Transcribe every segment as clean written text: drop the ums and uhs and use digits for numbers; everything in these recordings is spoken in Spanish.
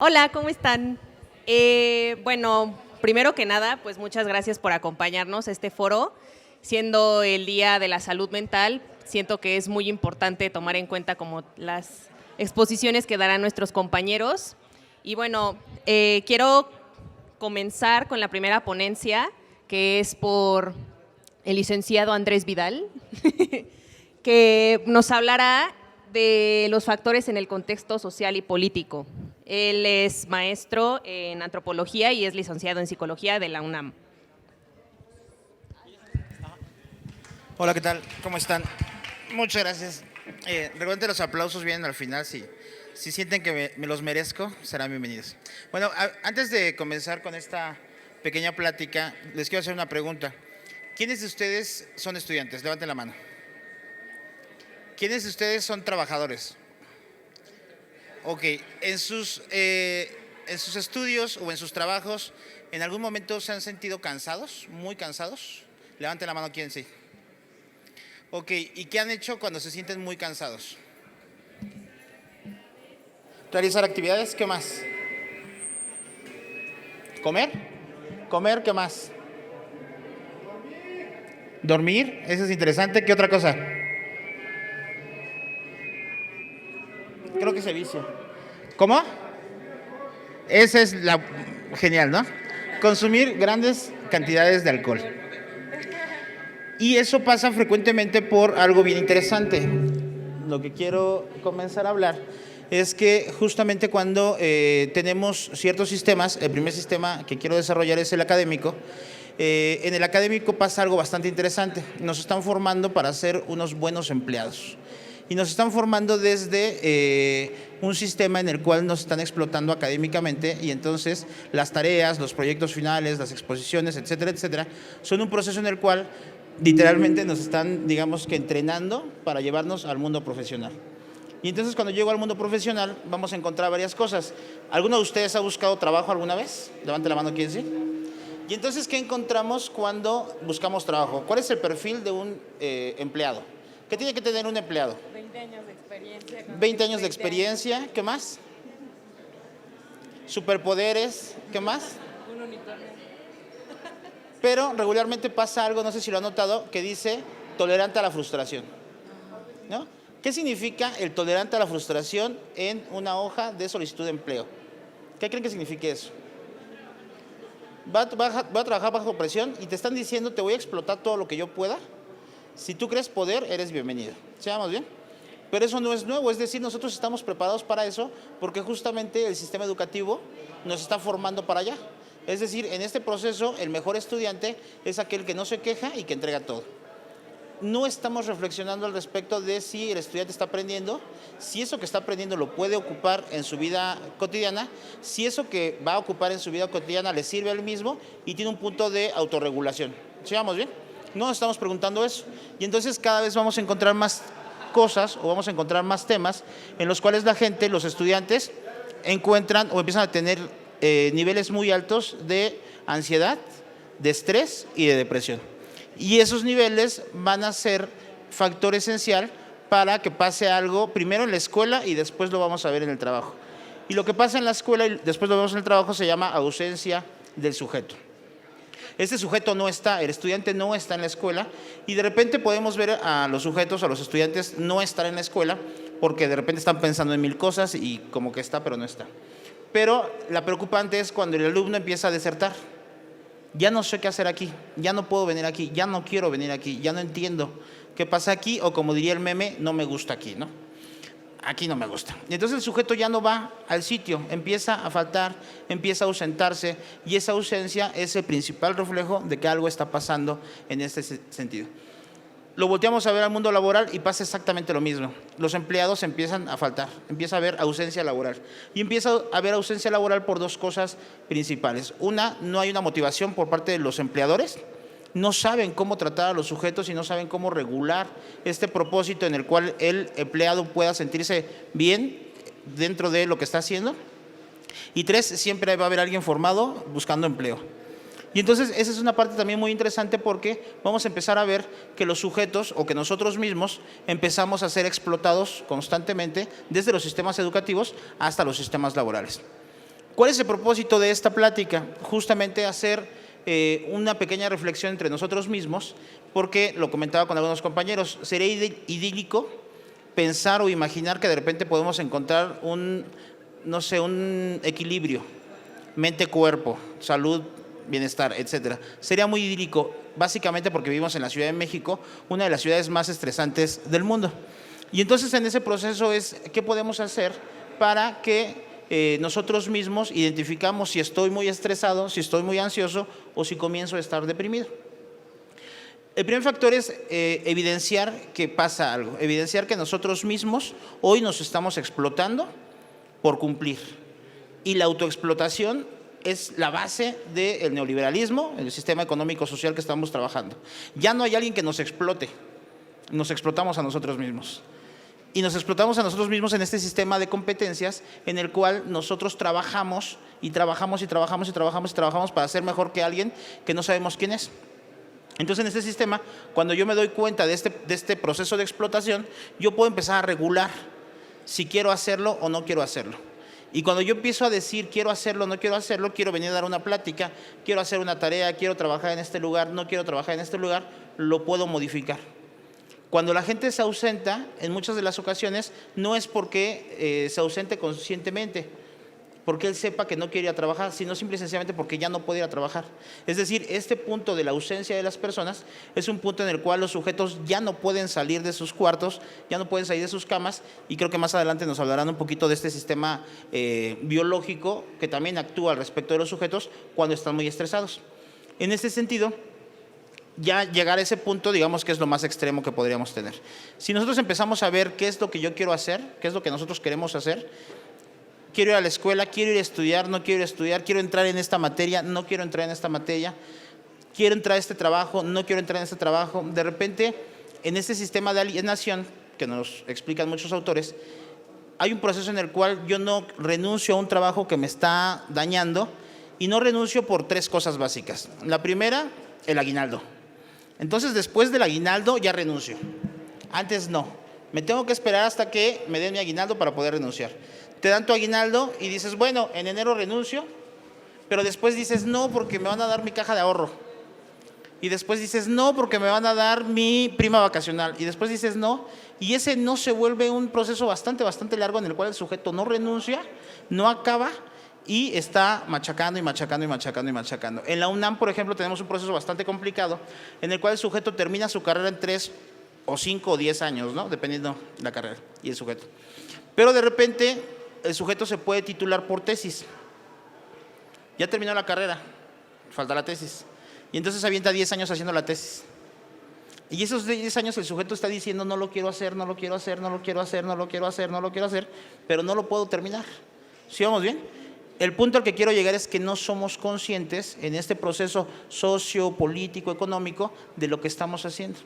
Hola, ¿cómo están? Bueno, primero que nada, pues muchas gracias por acompañarnos a este foro. Siendo el Día de la Salud Mental, siento que es muy importante tomar en cuenta como las exposiciones que darán nuestros compañeros. Y bueno, quiero comenzar con la primera ponencia, que es por el licenciado Andrés Vidal, que nos hablará de los factores en el contexto social y político. Él es maestro en antropología y es licenciado en psicología de la UNAM. Hola, ¿qué tal? ¿Cómo están? Muchas gracias. Recuerden, los aplausos vienen al final. Si sienten que me los merezco, serán bienvenidos. Bueno, antes de comenzar con esta pequeña plática, les quiero hacer una pregunta. ¿Quiénes de ustedes son estudiantes? Levanten la mano. ¿Quiénes de ustedes son trabajadores? Ok, en sus estudios o en sus trabajos, ¿en algún momento se han sentido cansados? ¿Muy cansados? Levanten la mano, ¿quién sí? Ok, ¿y qué han hecho cuando se sienten muy cansados? ¿Realizar actividades? ¿Qué más? ¿Comer? ¿Comer? ¿Qué más? ¿Dormir? Eso es interesante. ¿Qué otra cosa? Creo que es el vicio. ¿Cómo? Esa es la... Genial, ¿no? Consumir grandes cantidades de alcohol. Y eso pasa frecuentemente por algo bien interesante. Lo que quiero comenzar a hablar es que justamente cuando tenemos ciertos sistemas, el primer sistema que quiero desarrollar es el académico. En el académico pasa algo bastante interesante. Nos están formando para ser unos buenos empleados. Y nos están formando desde un sistema en el cual nos están explotando académicamente, y entonces las tareas, los proyectos finales, las exposiciones, etcétera, etcétera, son un proceso en el cual literalmente nos están, digamos que, entrenando para llevarnos al mundo profesional. Y entonces cuando llego al mundo profesional vamos a encontrar varias cosas. ¿Alguno de ustedes ha buscado trabajo alguna vez? Levante la mano, ¿quién sí? Y entonces, ¿qué encontramos cuando buscamos trabajo? ¿Cuál es el perfil de un empleado? ¿Qué tiene que tener un empleado? 20 años de experiencia. 20 años de experiencia, ¿qué más? Superpoderes, ¿qué más? Un unicornio. Pero regularmente pasa algo, no sé si lo han notado, que dice tolerante a la frustración, ¿no? ¿Qué significa el tolerante a la frustración en una hoja de solicitud de empleo? ¿Qué creen que signifique eso? Va a trabajar bajo presión y te están diciendo: te voy a explotar todo lo que yo pueda. Si tú crees poder, eres bienvenido. ¿Sí, vamos bien? Pero eso no es nuevo, es decir, nosotros estamos preparados para eso porque justamente el sistema educativo nos está formando para allá. Es decir, en este proceso el mejor estudiante es aquel que no se queja y que entrega todo. No estamos reflexionando al respecto de si el estudiante está aprendiendo, si eso que está aprendiendo lo puede ocupar en su vida cotidiana, si eso que va a ocupar en su vida cotidiana le sirve a él mismo y tiene un punto de autorregulación. ¿Sí, vamos bien? No nos estamos preguntando eso. Y entonces cada vez vamos a encontrar más cosas o vamos a encontrar más temas en los cuales la gente, los estudiantes, encuentran o empiezan a tener niveles muy altos de ansiedad, de estrés y de depresión. Y esos niveles van a ser factor esencial para que pase algo primero en la escuela y después lo vamos a ver en el trabajo. Y lo que pasa en la escuela y después lo vemos en el trabajo se llama ausencia del sujeto. Este sujeto no está, el estudiante no está en la escuela, y de repente podemos ver a los sujetos, a los estudiantes no estar en la escuela porque de repente están pensando en mil cosas y como que está pero no está. Pero la preocupante es cuando el alumno empieza a desertar. Ya no sé qué hacer aquí, ya no puedo venir aquí, ya no quiero venir aquí, ya no entiendo qué pasa aquí, o como diría el meme, no me gusta aquí, ¿no? Aquí no me gusta. Y entonces el sujeto ya no va al sitio, empieza a faltar, empieza a ausentarse, y esa ausencia es el principal reflejo de que algo está pasando en este sentido. Lo volteamos a ver al mundo laboral y pasa exactamente lo mismo. Los empleados empiezan a faltar, empieza a haber ausencia laboral. Y empieza a haber ausencia laboral por dos cosas principales. Una, no hay una motivación por parte de los empleadores. No saben cómo tratar a los sujetos y no saben cómo regular este propósito en el cual el empleado pueda sentirse bien dentro de lo que está haciendo. Y tres, siempre va a haber alguien formado buscando empleo. Y entonces esa es una parte también muy interesante porque vamos a empezar a ver que los sujetos o que nosotros mismos empezamos a ser explotados constantemente desde los sistemas educativos hasta los sistemas laborales. ¿Cuál es el propósito de esta plática? Justamente hacer una pequeña reflexión entre nosotros mismos, porque lo comentaba con algunos compañeros, sería idílico pensar o imaginar que de repente podemos encontrar un equilibrio, mente-cuerpo, salud, bienestar, etcétera. Sería muy idílico, básicamente porque vivimos en la Ciudad de México, una de las ciudades más estresantes del mundo. Y entonces en ese proceso es, ¿qué podemos hacer para que nosotros mismos identificamos si estoy muy estresado, si estoy muy ansioso o si comienzo a estar deprimido? El primer factor es evidenciar que pasa algo, evidenciar que nosotros mismos hoy nos estamos explotando por cumplir. Y la autoexplotación es la base del neoliberalismo, el sistema económico social que estamos trabajando. Ya no hay alguien que nos explote, nos explotamos a nosotros mismos. Y nos explotamos a nosotros mismos en este sistema de competencias en el cual nosotros trabajamos y trabajamos y trabajamos y trabajamos y trabajamos para ser mejor que alguien que no sabemos quién es. Entonces, en este sistema, cuando yo me doy cuenta de este proceso de explotación, yo puedo empezar a regular si quiero hacerlo o no quiero hacerlo. Y cuando yo empiezo a decir quiero hacerlo, no quiero hacerlo, quiero venir a dar una plática, quiero hacer una tarea, quiero trabajar en este lugar, no quiero trabajar en este lugar, lo puedo modificar. Cuando la gente se ausenta, en muchas de las ocasiones, no es porque se ausente conscientemente, porque él sepa que no quiere ir a trabajar, sino simple y sencillamente porque ya no puede ir a trabajar. Es decir, este punto de la ausencia de las personas es un punto en el cual los sujetos ya no pueden salir de sus cuartos, ya no pueden salir de sus camas, y creo que más adelante nos hablarán un poquito de este sistema biológico que también actúa al respecto de los sujetos cuando están muy estresados. En este sentido, ya llegar a ese punto, digamos que es lo más extremo que podríamos tener. Si nosotros empezamos a ver qué es lo que yo quiero hacer, qué es lo que nosotros queremos hacer, quiero ir a la escuela, quiero ir a estudiar, no quiero ir a estudiar, quiero entrar en esta materia, no quiero entrar en esta materia, quiero entrar a este trabajo, no quiero entrar en este trabajo. De repente, en este sistema de alienación, que nos explican muchos autores, hay un proceso en el cual yo no renuncio a un trabajo que me está dañando, y no renuncio por tres cosas básicas. La primera, el aguinaldo. Entonces, después del aguinaldo ya renuncio. Antes no. Me tengo que esperar hasta que me den mi aguinaldo para poder renunciar. Te dan tu aguinaldo y dices, bueno, en enero renuncio, pero después dices, no, porque me van a dar mi caja de ahorro. Y después dices, no, porque me van a dar mi prima vacacional. Y después dices, no. Y ese no se vuelve un proceso bastante largo en el cual el sujeto no renuncia, no acaba y está machacando y machacando y machacando y machacando. En la UNAM, por ejemplo, tenemos un proceso bastante complicado en el cual el sujeto termina su carrera en 3 o 5 o 10 años, ¿no? Dependiendo de la carrera y el sujeto. Pero de repente el sujeto se puede titular por tesis. Ya terminó la carrera, falta la tesis. Y entonces avienta 10 años haciendo la tesis. Y esos 10 años el sujeto está diciendo, no lo quiero hacer, no lo quiero hacer, no lo quiero hacer, no lo quiero hacer, no lo quiero hacer, pero no lo puedo terminar. ¿Sí vamos bien? El punto al que quiero llegar es que no somos conscientes en este proceso sociopolítico, económico, de lo que estamos haciendo.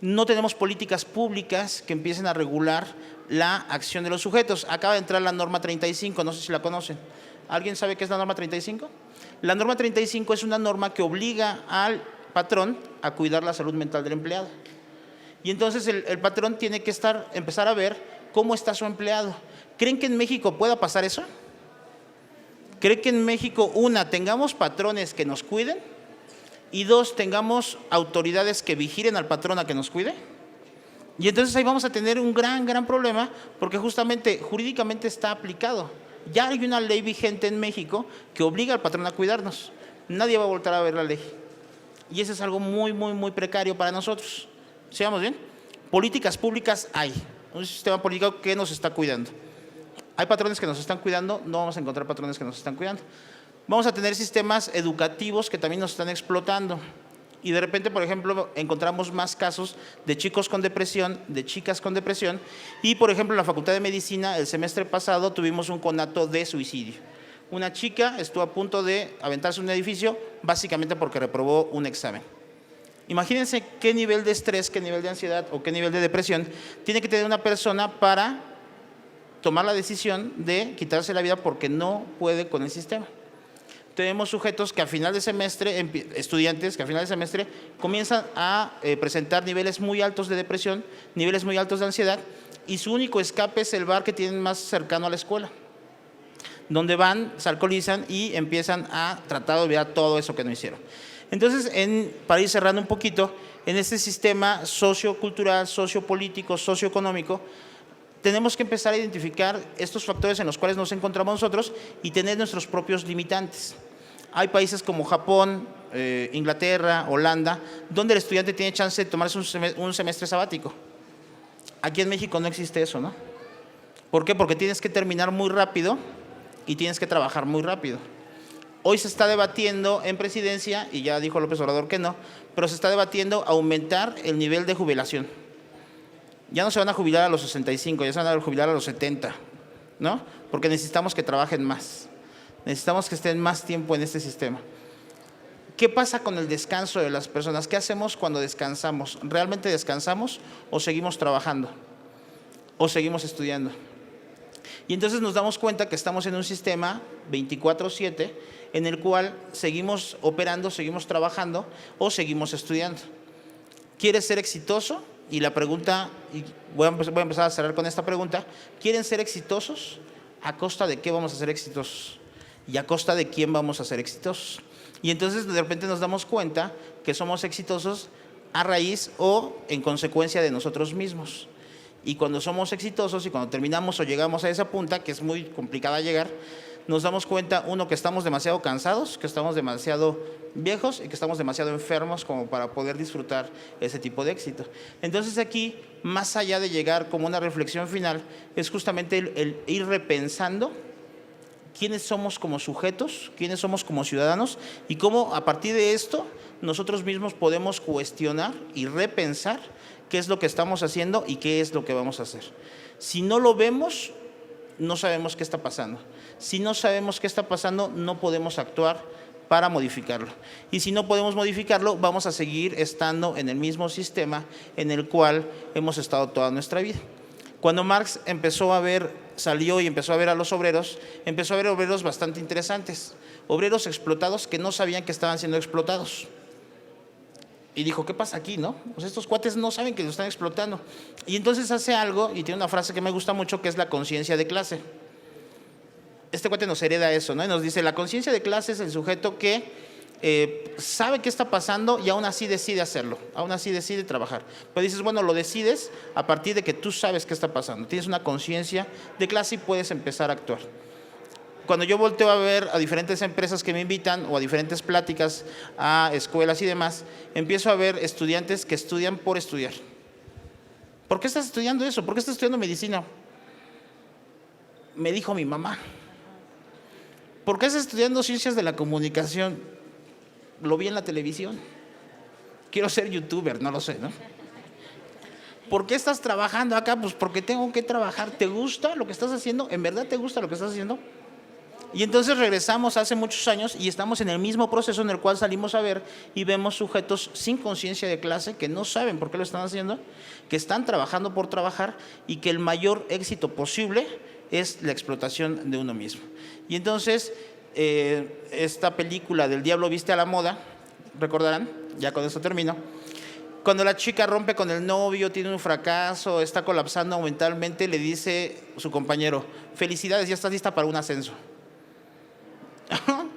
No tenemos políticas públicas que empiecen a regular la acción de los sujetos. Acaba de entrar la norma 35, no sé si la conocen. ¿Alguien sabe qué es la norma 35? La norma 35 es una norma que obliga al patrón a cuidar la salud mental del empleado. Y entonces el patrón tiene que empezar a ver cómo está su empleado. ¿Creen que en México pueda pasar eso? ¿Creen que en México, una, tengamos patrones que nos cuiden? Y dos, tengamos autoridades que vigilen al patrón a que nos cuide. Y entonces ahí vamos a tener un gran problema, porque justamente jurídicamente está aplicado. Ya hay una ley vigente en México que obliga al patrón a cuidarnos. Nadie va a voltar a ver la ley. Y eso es algo muy precario para nosotros. ¿Sí vamos bien? Políticas públicas hay. Un sistema político que nos está cuidando. Hay patrones que nos están cuidando, no vamos a encontrar patrones que nos están cuidando. Vamos a tener sistemas educativos que también nos están explotando. Y de repente, por ejemplo, encontramos más casos de chicos con depresión, de chicas con depresión. Y, por ejemplo, en la Facultad de Medicina, el semestre pasado, tuvimos un conato de suicidio. Una chica estuvo a punto de aventarse un edificio, básicamente porque reprobó un examen. Imagínense qué nivel de estrés, qué nivel de ansiedad o qué nivel de depresión tiene que tener una persona para tomar la decisión de quitarse la vida porque no puede con el sistema. Tenemos sujetos que a final de semestre, estudiantes que a final de semestre comienzan a presentar niveles muy altos de depresión, niveles muy altos de ansiedad, y su único escape es el bar que tienen más cercano a la escuela. donde van, se alcoholizan y empiezan a tratar de olvidar todo eso que no hicieron. Entonces, para ir cerrando un poquito, en este sistema sociocultural, sociopolítico, socioeconómico, tenemos que empezar a identificar estos factores en los cuales nos encontramos nosotros y tener nuestros propios limitantes. Hay países como Japón, Inglaterra, Holanda, donde el estudiante tiene chance de tomarse un semestre sabático. Aquí en México no existe eso, ¿no? ¿Por qué? Porque tienes que terminar muy rápido y tienes que trabajar muy rápido. Hoy se está debatiendo en presidencia, y ya dijo López Obrador que no, pero se está debatiendo aumentar el nivel de jubilación. Ya no se van a jubilar a los 65, ya se van a jubilar a los 70, ¿no? Porque necesitamos que trabajen más. Necesitamos que estén más tiempo en este sistema. ¿Qué pasa con el descanso de las personas? ¿Qué hacemos cuando descansamos? ¿Realmente descansamos o seguimos trabajando? ¿O seguimos estudiando? Y entonces nos damos cuenta que estamos en un sistema 24/7 en el cual seguimos operando, seguimos trabajando o seguimos estudiando. ¿Quieres ser exitoso? Y la pregunta, y voy a empezar a cerrar con esta pregunta, ¿quieren ser exitosos? ¿A costa de qué vamos a ser exitosos? ¿Y a costa de quién vamos a ser exitosos? Y entonces de repente nos damos cuenta que somos exitosos a raíz o en consecuencia de nosotros mismos. Y cuando somos exitosos y cuando terminamos o llegamos a esa punta, que es muy complicada llegar, nos damos cuenta, uno, que estamos demasiado cansados, que estamos demasiado viejos y que estamos demasiado enfermos como para poder disfrutar ese tipo de éxito. Entonces aquí, más allá de llegar como una reflexión final, es justamente el ir repensando quiénes somos como sujetos, quiénes somos como ciudadanos y cómo a partir de esto nosotros mismos podemos cuestionar y repensar qué es lo que estamos haciendo y qué es lo que vamos a hacer. Si no lo vemos, no sabemos qué está pasando. Si no sabemos qué está pasando, no podemos actuar para modificarlo. Y si no podemos modificarlo, vamos a seguir estando en el mismo sistema en el cual hemos estado toda nuestra vida. Cuando Marx salió y empezó a ver a los obreros, empezó a ver obreros bastante interesantes, obreros explotados que no sabían que estaban siendo explotados. Y dijo, ¿qué pasa aquí, no? Pues estos cuates no saben que los están explotando. Y entonces hace algo, y tiene una frase que me gusta mucho, que es la conciencia de clase. Este cuate nos hereda eso, ¿no? Y nos dice, la conciencia de clase es el sujeto que sabe qué está pasando y aún así decide hacerlo, aún así decide trabajar. Pero dices, bueno, lo decides a partir de que tú sabes qué está pasando. Tienes una conciencia de clase y puedes empezar a actuar. Cuando yo volteo a ver a diferentes empresas que me invitan o a diferentes pláticas a escuelas y demás, empiezo a ver estudiantes que estudian por estudiar. ¿Por qué estás estudiando eso? ¿Por qué estás estudiando medicina? Me dijo mi mamá. ¿Por qué estás estudiando ciencias de la comunicación? Lo vi en la televisión. Quiero ser youtuber, no lo sé, ¿no? ¿Por qué estás trabajando acá? Pues porque tengo que trabajar. ¿Te gusta lo que estás haciendo? ¿En verdad te gusta lo que estás haciendo? Y entonces regresamos hace muchos años y estamos en el mismo proceso en el cual salimos a ver y vemos sujetos sin conciencia de clase que no saben por qué lo están haciendo, que están trabajando por trabajar y que el mayor éxito posible es la explotación de uno mismo. Y entonces, esta película del Diablo viste a la moda, recordarán, ya con esto termino, cuando la chica rompe con el novio, tiene un fracaso, está colapsando mentalmente, le dice su compañero, felicidades, ya estás lista para un ascenso.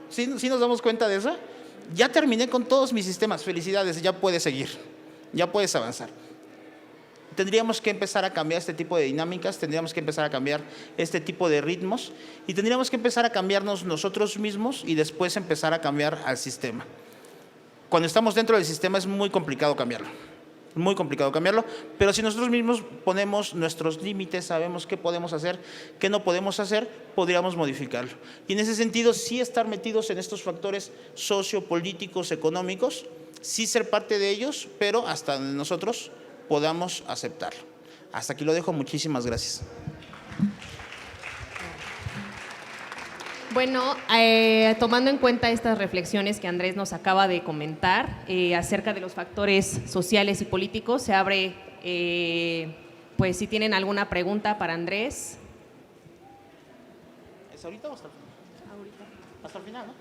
¿Sí nos damos cuenta de eso? Ya terminé con todos mis sistemas, felicidades, ya puedes seguir, ya puedes avanzar. Tendríamos que empezar a cambiar este tipo de dinámicas, tendríamos que empezar a cambiar este tipo de ritmos y tendríamos que empezar a cambiarnos nosotros mismos y después empezar a cambiar al sistema. Cuando estamos dentro del sistema es muy complicado cambiarlo. Muy complicado cambiarlo, pero si nosotros mismos ponemos nuestros límites, sabemos qué podemos hacer, qué no podemos hacer, podríamos modificarlo. Y en ese sentido, sí estar metidos en estos factores sociopolíticos, económicos, sí ser parte de ellos, pero hasta donde nosotros podamos aceptarlo. Hasta aquí lo dejo, muchísimas gracias. Bueno, tomando en cuenta estas reflexiones que Andrés nos acaba de comentar acerca de los factores sociales y políticos, se abre, pues si tienen alguna pregunta para Andrés. ¿Es ahorita o hasta el final? Ahorita. Hasta el final, ¿no?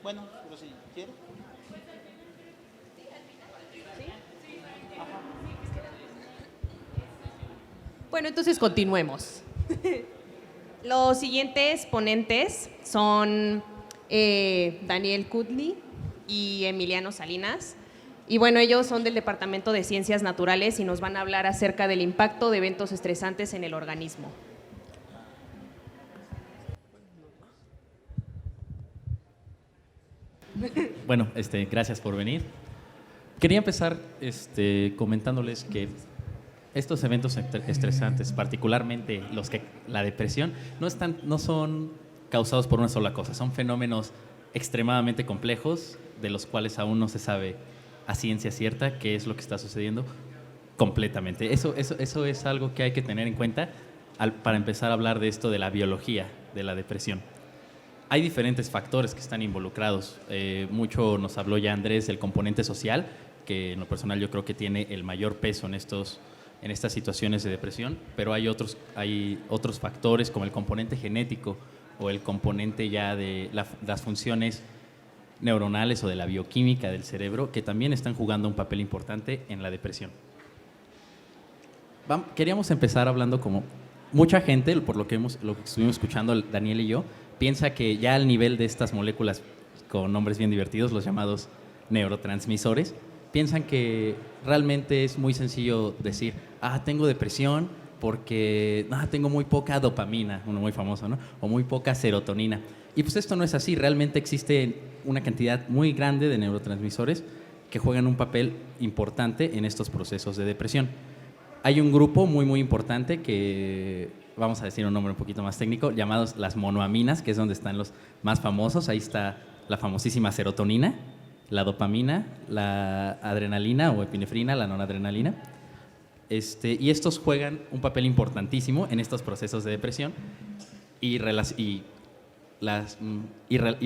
Bueno, pero si quiere. Bueno, entonces continuemos. Los siguientes ponentes son Daniel Kudli y Emiliano Salinas. Y bueno, ellos son del Departamento de Ciencias Naturales y nos van a hablar acerca del impacto de eventos estresantes en el organismo. Bueno, gracias por venir. Quería empezar comentándoles que estos eventos estresantes, particularmente la depresión, no son causados por una sola cosa. Son fenómenos extremadamente complejos de los cuales aún no se sabe a ciencia cierta qué es lo que está sucediendo completamente. Eso es algo que hay que tener en cuenta para empezar a hablar de esto de la biología de la depresión. Hay diferentes factores que están involucrados. Mucho nos habló ya Andrés del componente social, que en lo personal yo creo que tiene el mayor peso en estas situaciones de depresión, pero hay otros factores como el componente genético o el componente ya de las funciones neuronales o de la bioquímica del cerebro, que también están jugando un papel importante en la depresión. Queríamos empezar hablando como mucha gente, por lo que estuvimos escuchando Daniel y yo, piensa que ya al nivel de estas moléculas con nombres bien divertidos, los llamados neurotransmisores, piensan que realmente es muy sencillo decir, tengo depresión porque tengo muy poca dopamina, uno muy famoso, ¿no? O muy poca serotonina. Y pues esto no es así, realmente existe una cantidad muy grande de neurotransmisores que juegan un papel importante en estos procesos de depresión. Hay un grupo muy, muy importante que, vamos a decir un nombre un poquito más técnico, llamados las monoaminas, que es donde están los más famosos. Ahí está la famosísima serotonina, la dopamina, la adrenalina o epinefrina, la noradrenalina. Y estos juegan un papel importantísimo en estos procesos de depresión y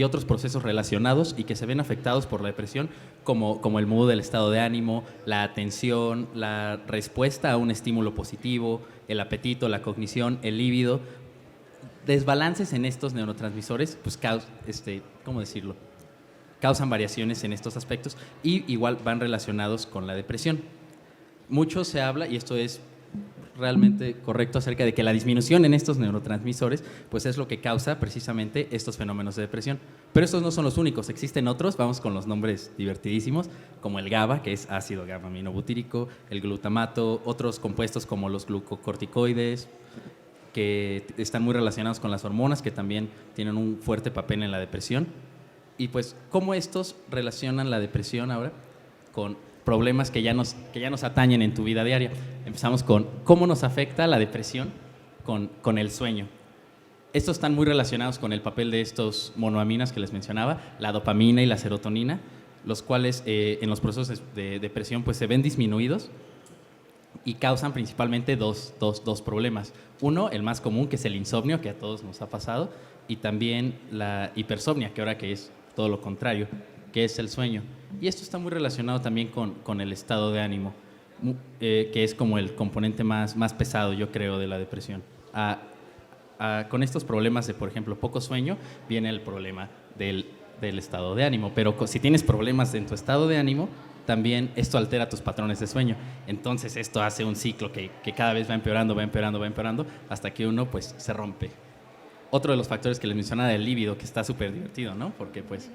otros procesos relacionados y que se ven afectados por la depresión, como el mood del estado de ánimo, la atención, la respuesta a un estímulo positivo, el apetito, la cognición, el líbido. Desbalances en estos neurotransmisores, pues ¿cómo decirlo? Causan variaciones en estos aspectos y igual van relacionados con la depresión. Mucho se habla, y esto es realmente correcto, acerca de que la disminución en estos neurotransmisores pues es lo que causa precisamente estos fenómenos de depresión. Pero estos no son los únicos, existen otros, vamos con los nombres divertidísimos, como el GABA, que es ácido gamma-aminobutírico, el glutamato, otros compuestos como los glucocorticoides, que están muy relacionados con las hormonas, que también tienen un fuerte papel en la depresión. Y pues, ¿cómo estos relacionan la depresión ahora con problemas que ya nos atañen en tu vida diaria? Empezamos con cómo nos afecta la depresión con el sueño. Estos están muy relacionados con el papel de estos monoaminas que les mencionaba, la dopamina y la serotonina, los cuales en los procesos de depresión pues se ven disminuidos y causan principalmente dos problemas. Uno, el más común, que es el insomnio, que a todos nos ha pasado, y también la hipersomnia, que ahora que es todo lo contrario, que es el sueño. Y esto está muy relacionado también con el estado de ánimo, que es como el componente más pesado, yo creo, de la depresión. Con estos problemas de, por ejemplo, poco sueño, viene el problema del estado de ánimo. Pero si tienes problemas en tu estado de ánimo, también esto altera tus patrones de sueño. Entonces esto hace un ciclo que cada vez va empeorando, hasta que uno pues se rompe. Otro de los factores que les mencionaba, el líbido, que está súper divertido, ¿no? Porque pues...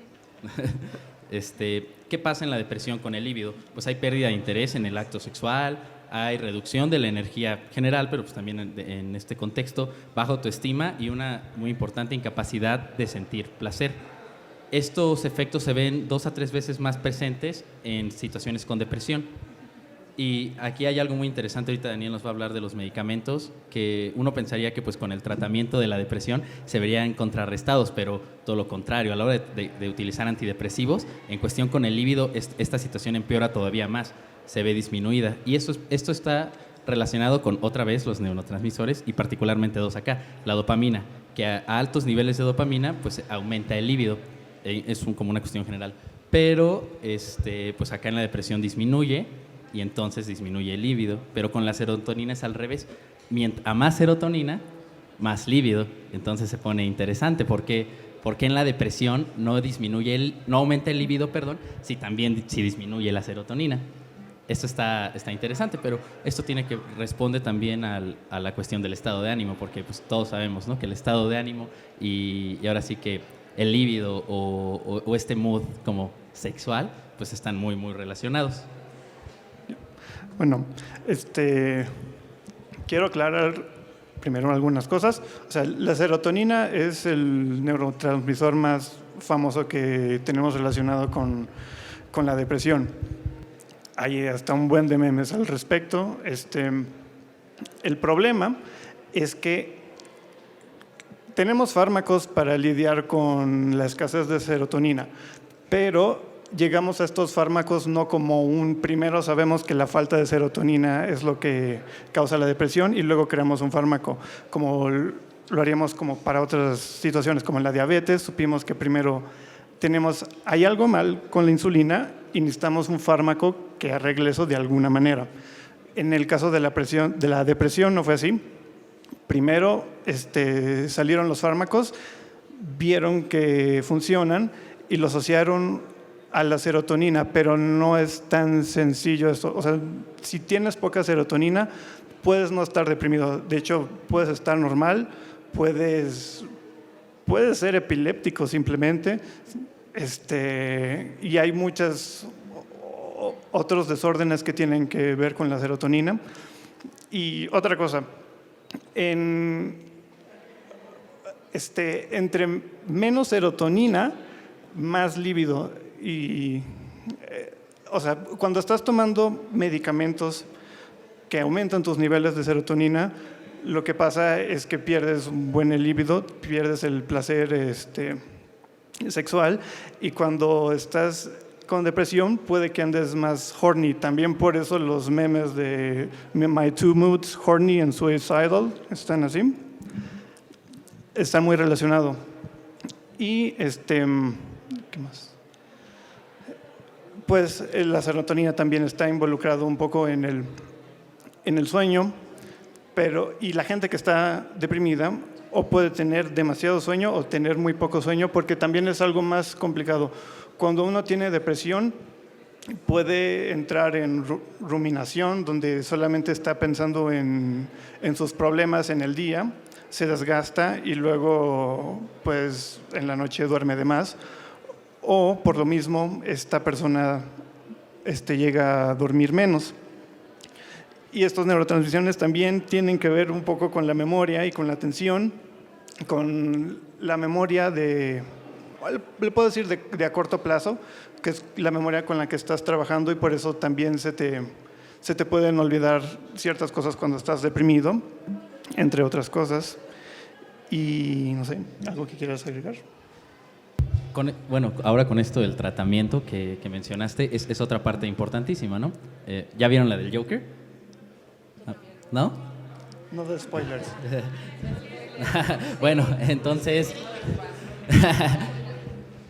¿Qué pasa en la depresión con el líbido? Pues hay pérdida de interés en el acto sexual, hay reducción de la energía general, pero pues también en este contexto, baja autoestima y una muy importante incapacidad de sentir placer. Estos efectos se ven 2 a 3 veces más presentes en situaciones con depresión. Y aquí hay algo muy interesante, ahorita Daniel nos va a hablar de los medicamentos, que uno pensaría que pues con el tratamiento de la depresión se verían contrarrestados, pero todo lo contrario, a la hora de utilizar antidepresivos, en cuestión con el líbido, esta situación empeora todavía más, se ve disminuida. Y esto está relacionado con, otra vez, los neurotransmisores, y particularmente dos acá, la dopamina, que a altos niveles de dopamina pues aumenta el líbido, como una cuestión general. Pero pues acá en la depresión disminuye, y entonces disminuye el líbido, pero con la serotonina es al revés. A más serotonina, más líbido. Entonces se pone interesante, porque en la depresión no aumenta el líbido, si disminuye la serotonina. Esto está interesante, pero esto responde también a la cuestión del estado de ánimo, porque pues, todos sabemos, ¿no?, que el estado de ánimo y ahora sí que el líbido o este mood como sexual, pues están muy, muy relacionados. Bueno, quiero aclarar primero algunas cosas. O sea, la serotonina es el neurotransmisor más famoso que tenemos relacionado con la depresión. Hay hasta un buen de memes al respecto. El problema es que tenemos fármacos para lidiar con la escasez de serotonina, pero llegamos a estos fármacos no como primero sabemos que la falta de serotonina es lo que causa la depresión y luego creamos un fármaco, como lo haríamos como para otras situaciones, como en la diabetes. Supimos que primero hay algo mal con la insulina y necesitamos un fármaco que arregle eso de alguna manera. En el caso de la depresión no fue así. Primero salieron los fármacos, vieron que funcionan y lo asociaron a la serotonina, pero no es tan sencillo esto. O sea, si tienes poca serotonina, puedes no estar deprimido. De hecho, puedes estar normal, puedes ser epiléptico simplemente, y hay muchos otros desórdenes que tienen que ver con la serotonina. Y otra cosa, entre menos serotonina, más líbido. O sea, cuando estás tomando medicamentos que aumentan tus niveles de serotonina, lo que pasa es que pierdes un buen líbido, pierdes el placer sexual, y cuando estás con depresión puede que andes más horny. También por eso los memes de My Two Moods, horny and suicidal, están así. Están muy relacionados. Y ¿qué más? Pues la serotonina también está involucrado un poco en el sueño, y la gente que está deprimida o puede tener demasiado sueño o tener muy poco sueño, porque también es algo más complicado. Cuando uno tiene depresión, puede entrar en ruminación, donde solamente está pensando en sus problemas en el día, se desgasta y luego pues en la noche duerme de más. O por lo mismo esta persona llega a dormir menos. Y estas neurotransmisiones también tienen que ver un poco con la memoria y con la atención, con la memoria le puedo decir de a corto plazo, que es la memoria con la que estás trabajando, y por eso también se te pueden olvidar ciertas cosas cuando estás deprimido, entre otras cosas. Y no sé, ¿algo que quieras agregar? Bueno, ahora con esto del tratamiento que mencionaste, es otra parte importantísima, ¿no? ¿Ya vieron la del Joker? ¿No? No de spoilers. Bueno, entonces...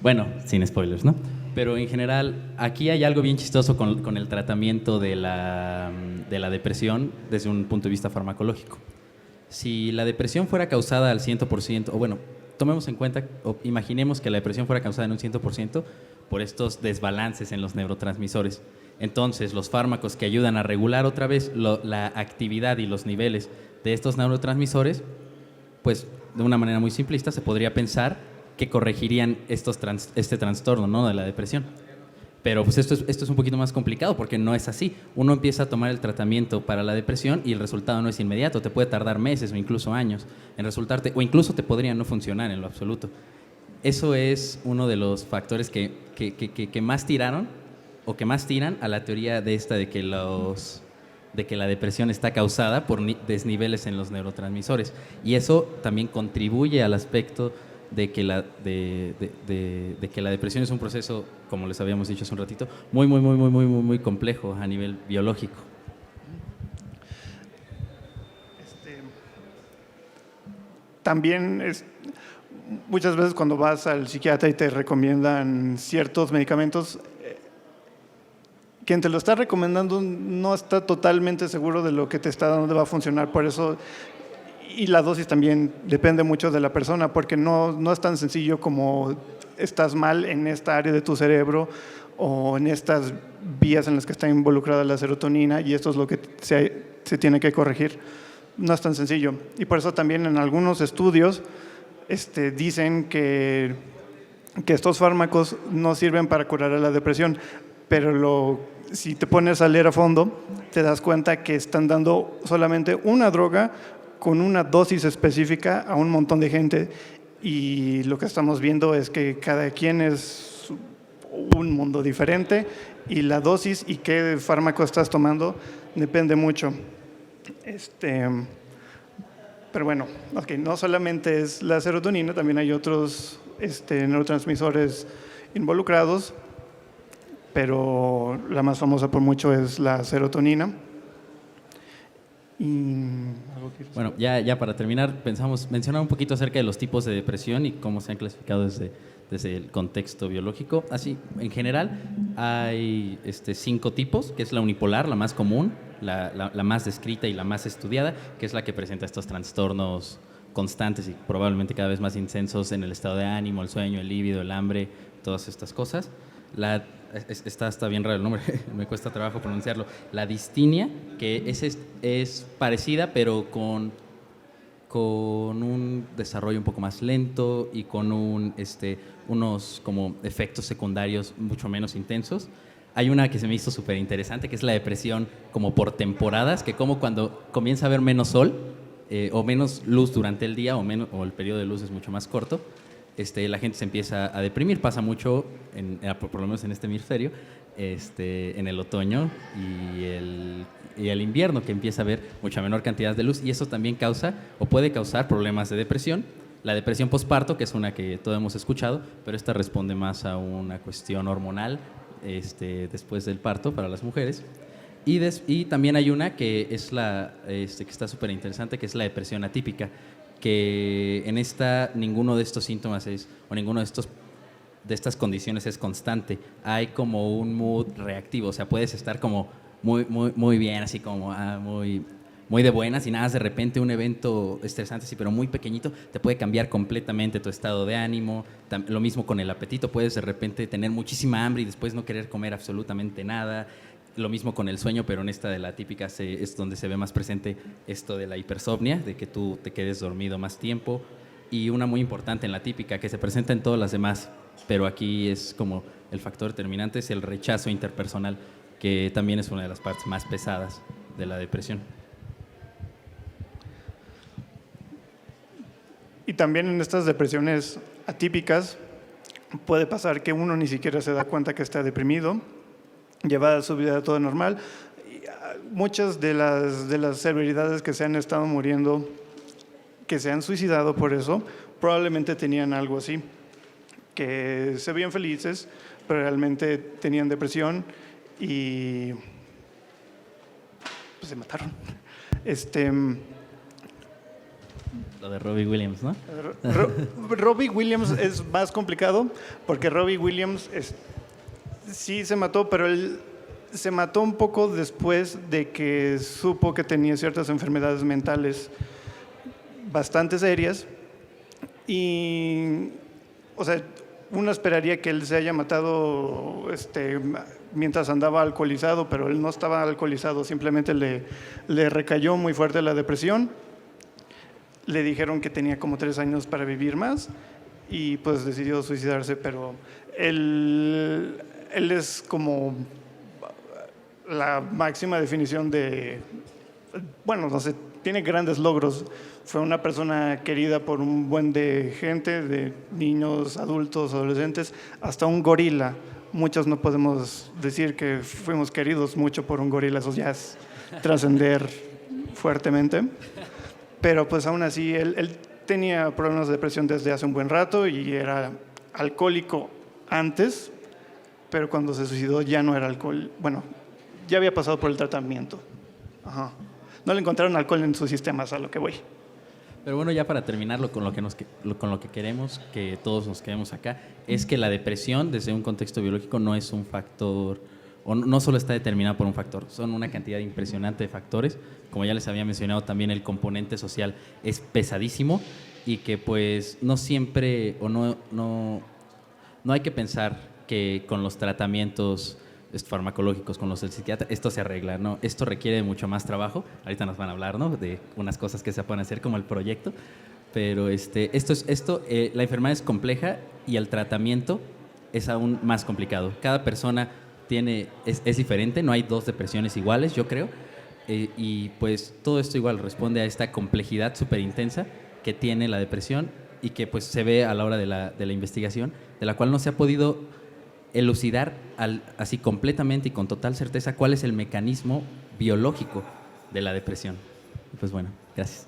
Bueno, sin spoilers, ¿no? Pero en general, aquí hay algo bien chistoso con el tratamiento de la depresión desde un punto de vista farmacológico. Si la depresión fuera causada al 100%, o bueno, tomemos en cuenta, o imaginemos que la depresión fuera causada en un 100% por estos desbalances en los neurotransmisores. Entonces, los fármacos que ayudan a regular otra vez la actividad y los niveles de estos neurotransmisores, pues de una manera muy simplista se podría pensar que corregirían este trastorno, ¿no?, de la depresión. Pero pues esto es un poquito más complicado porque no es así. Uno empieza a tomar el tratamiento para la depresión y el resultado no es inmediato. Te puede tardar meses o incluso años en resultarte, o incluso te podría no funcionar en lo absoluto. Eso es uno de los factores que más tiraron o que más tiran a la teoría de que la depresión está causada por desniveles en los neurotransmisores. Y eso también contribuye al aspecto de que la depresión es un proceso, como les habíamos dicho hace un ratito, muy complejo a nivel biológico. También muchas veces cuando vas al psiquiatra y te recomiendan ciertos medicamentos, quien te lo está recomendando no está totalmente seguro de lo que te está dando va a funcionar. Por eso, y la dosis también depende mucho de la persona, porque no es tan sencillo como estás mal en esta área de tu cerebro o en estas vías en las que está involucrada la serotonina y esto es lo que se tiene que corregir. No es tan sencillo. Y por eso también en algunos estudios dicen que estos fármacos no sirven para curar la depresión, pero si te pones a leer a fondo, te das cuenta que están dando solamente una droga con una dosis específica a un montón de gente y lo que estamos viendo es que cada quien es un mundo diferente y la dosis y qué fármaco estás tomando depende mucho. Pero bueno, okay, no solamente es la serotonina, también hay otros neurotransmisores involucrados, pero la más famosa por mucho es la serotonina. Bueno, ya para terminar, mencionar un poquito acerca de los tipos de depresión y cómo se han clasificado desde el contexto biológico. Así, en general, hay 5 tipos, que es la unipolar, la más común, la más descrita y la más estudiada, que es la que presenta estos trastornos constantes y probablemente cada vez más intensos en el estado de ánimo, el sueño, el líbido, el hambre, todas estas cosas. Está bien raro el nombre, me cuesta trabajo pronunciarlo. La distinia, que es parecida, pero con un desarrollo un poco más lento y con unos como efectos secundarios mucho menos intensos. Hay una que se me hizo súper interesante, que es la depresión como por temporadas, que como cuando comienza a haber menos sol o menos luz durante el día o el periodo de luz es mucho más corto, la gente se empieza a deprimir. Pasa mucho, por lo menos en este hemisferio, en el otoño y el invierno, que empieza a haber mucha menor cantidad de luz y eso también causa o puede causar problemas de depresión. La depresión posparto, que es una que todos hemos escuchado, pero esta responde más a una cuestión hormonal después del parto para las mujeres. Y también hay una que es que está súper interesante, que es la depresión atípica, que en esta ninguno de estos síntomas o ninguno de estas condiciones es constante. Hay como un mood reactivo, o sea, puedes estar como muy bien, así como muy de buenas y nada, de repente un evento estresante, sí, pero muy pequeñito, te puede cambiar completamente tu estado de ánimo. Lo mismo con el apetito, puedes de repente tener muchísima hambre y después no querer comer absolutamente nada. Lo mismo con el sueño, pero en esta de la típica es donde se ve más presente esto de la hipersomnia, de que tú te quedes dormido más tiempo. Y una muy importante en la típica, que se presenta en todas las demás, pero aquí es como el factor determinante, es el rechazo interpersonal, que también es una de las partes más pesadas de la depresión. Y también en estas depresiones atípicas puede pasar que uno ni siquiera se da cuenta que está deprimido, lleva su vida todo normal. Muchas de las celebridades que se han estado muriendo, que se han suicidado por eso, probablemente tenían algo así, que se veían felices, pero realmente tenían depresión y pues se mataron. Lo de Robbie Williams, ¿no? Robbie Williams es más complicado porque Robbie Williams sí se mató, pero él se mató un poco después de que supo que tenía ciertas enfermedades mentales bastante serias y, o sea, uno esperaría que él se haya matado mientras andaba alcoholizado, pero él no estaba alcoholizado, simplemente le recayó muy fuerte la depresión. Le dijeron que tenía como 3 años para vivir más y pues decidió suicidarse, pero él es como la máxima definición de, bueno, no sé, tiene grandes logros. Fue una persona querida por un buen de gente, de niños, adultos, adolescentes, hasta un gorila. Muchos no podemos decir que fuimos queridos mucho por un gorila, eso ya es trascender fuertemente. Pero pues aún así, él tenía problemas de depresión desde hace un buen rato y era alcohólico antes, pero cuando se suicidó ya no era alcohol. Bueno, ya había pasado por el tratamiento. Ajá. No le encontraron alcohol en sus sistemas, a lo que voy. Pero bueno, ya para terminarlo con lo que queremos que todos nos quedemos acá, es que la depresión desde un contexto biológico no es un factor, o no solo está determinada por un factor, son una cantidad impresionante de factores. Como ya les había mencionado, también el componente social es pesadísimo y que pues no siempre o no hay que pensar que con los tratamientos farmacológicos con los del psiquiatra, esto se arregla, ¿no? Esto requiere mucho más trabajo. Ahorita nos van a hablar, ¿no?, de unas cosas que se pueden hacer como el proyecto, pero la enfermedad es compleja y el tratamiento es aún más complicado. Cada persona es diferente, no hay dos depresiones iguales, yo creo, y pues todo esto igual responde a esta complejidad súper intensa que tiene la depresión y que pues se ve a la hora de la investigación, de la cual no se ha podido elucidar así completamente y con total certeza cuál es el mecanismo biológico de la depresión. Pues bueno, gracias.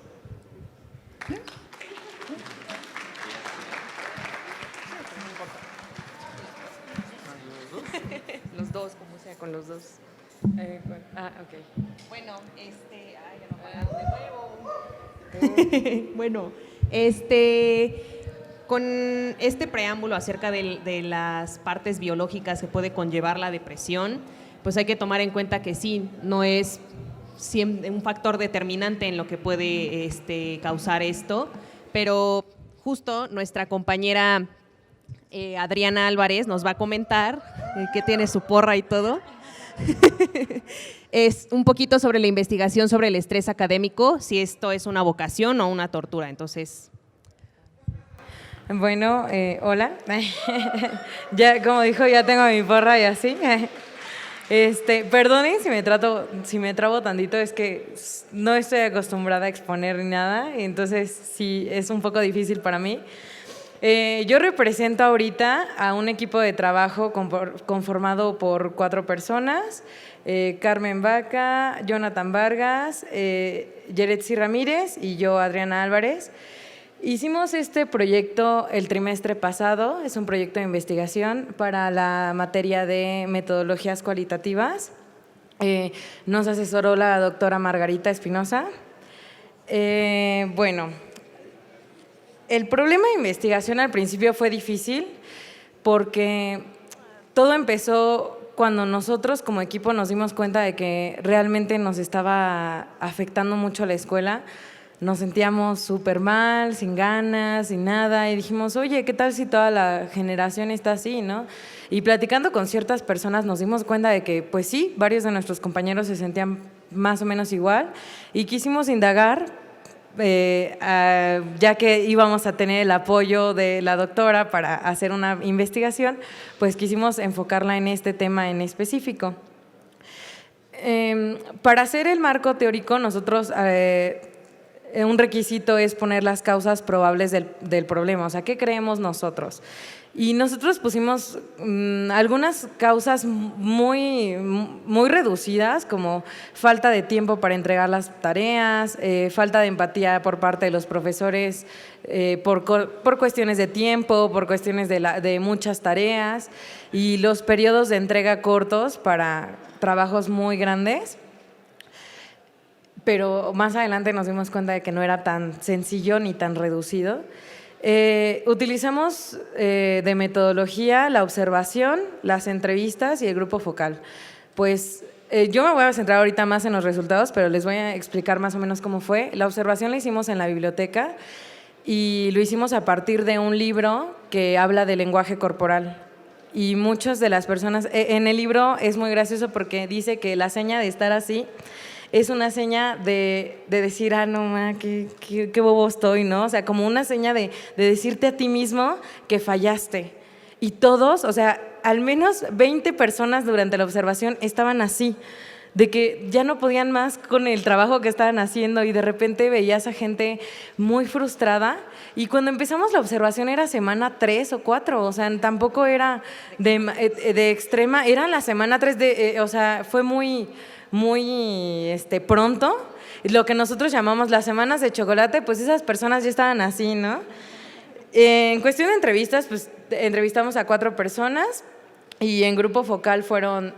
Los dos, como sea, con los dos. Ok. Bueno, ya no de nuevo. Bueno, con este preámbulo acerca de las partes biológicas que puede conllevar la depresión, pues hay que tomar en cuenta que sí, no es un factor determinante en lo que puede causar esto, pero justo nuestra compañera Adriana Álvarez nos va a comentar, que tiene su porra y todo, es un poquito sobre la investigación sobre el estrés académico, si esto es una vocación o una tortura. Entonces, Bueno, hola. Ya, como dijo, ya tengo mi porra y así. Perdonen si me trabo tantito, es que no estoy acostumbrada a exponer ni nada, entonces sí, es un poco difícil para mí. Yo represento ahorita a un equipo de trabajo conformado por 4 personas, Carmen Vaca, Jonathan Vargas, Yeretsi Ramírez y yo, Adriana Álvarez. Hicimos este proyecto el trimestre pasado, es un proyecto de investigación para la materia de metodologías cualitativas. Nos asesoró la doctora Margarita Espinosa. Bueno, el problema de investigación al principio fue difícil porque todo empezó cuando nosotros como equipo nos dimos cuenta de que realmente nos estaba afectando mucho la escuela. Nos sentíamos súper mal, sin ganas, sin nada, y dijimos, oye, ¿qué tal si toda la generación está así, no? Y platicando con ciertas personas nos dimos cuenta de que, pues sí, varios de nuestros compañeros se sentían más o menos igual, y quisimos indagar, ya que íbamos a tener el apoyo de la doctora para hacer una investigación, pues quisimos enfocarla en este tema en específico. Para hacer el marco teórico, nosotros… un requisito es poner las causas probables del problema, o sea, ¿qué creemos nosotros? Y nosotros pusimos algunas causas muy reducidas, como falta de tiempo para entregar las tareas, falta de empatía por parte de los profesores por cuestiones de tiempo, por cuestiones de muchas tareas, y los periodos de entrega cortos para trabajos muy grandes. Pero más adelante nos dimos cuenta de que no era tan sencillo ni tan reducido. Utilizamos de metodología la observación, las entrevistas y el grupo focal. Pues yo me voy a centrar ahorita más en los resultados, pero les voy a explicar más o menos cómo fue. La observación la hicimos en la biblioteca y lo hicimos a partir de un libro que habla de lenguaje corporal. Y muchas de las personas… en el libro es muy gracioso porque dice que la seña de estar así es una seña de decir, no, qué bobo estoy, ¿no? O sea, como una seña de decirte a ti mismo que fallaste. Y todos, o sea, al menos 20 personas durante la observación estaban así, de que ya no podían más con el trabajo que estaban haciendo, y de repente veías a gente muy frustrada. Y cuando empezamos la observación era semana 3 o 4, o sea, tampoco era de extrema, era la semana 3 o sea, fue muy pronto. Lo que nosotros llamamos las semanas de chocolate, pues esas personas ya estaban así, ¿no? En cuestión de entrevistas, pues entrevistamos a 4 personas y en grupo focal fueron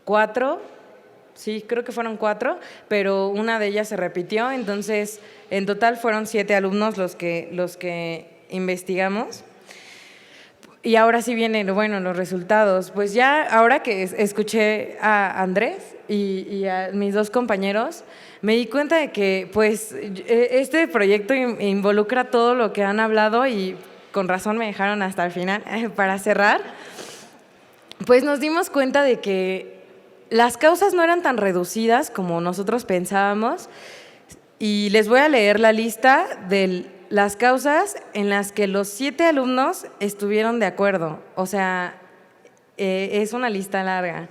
4, sí, creo que fueron 4, pero una de ellas se repitió, entonces en total fueron 7 alumnos los que investigamos. Y ahora sí vienen, bueno, los resultados. Pues ya ahora que escuché a Andrés y a mis 2 compañeros, me di cuenta de que pues este proyecto involucra todo lo que han hablado, y con razón me dejaron hasta el final para cerrar. pues nos dimos cuenta de que las causas no eran tan reducidas como nosotros pensábamos, y les voy a leer la lista de las causas en las que los 7 alumnos estuvieron de acuerdo. O sea, es una lista larga.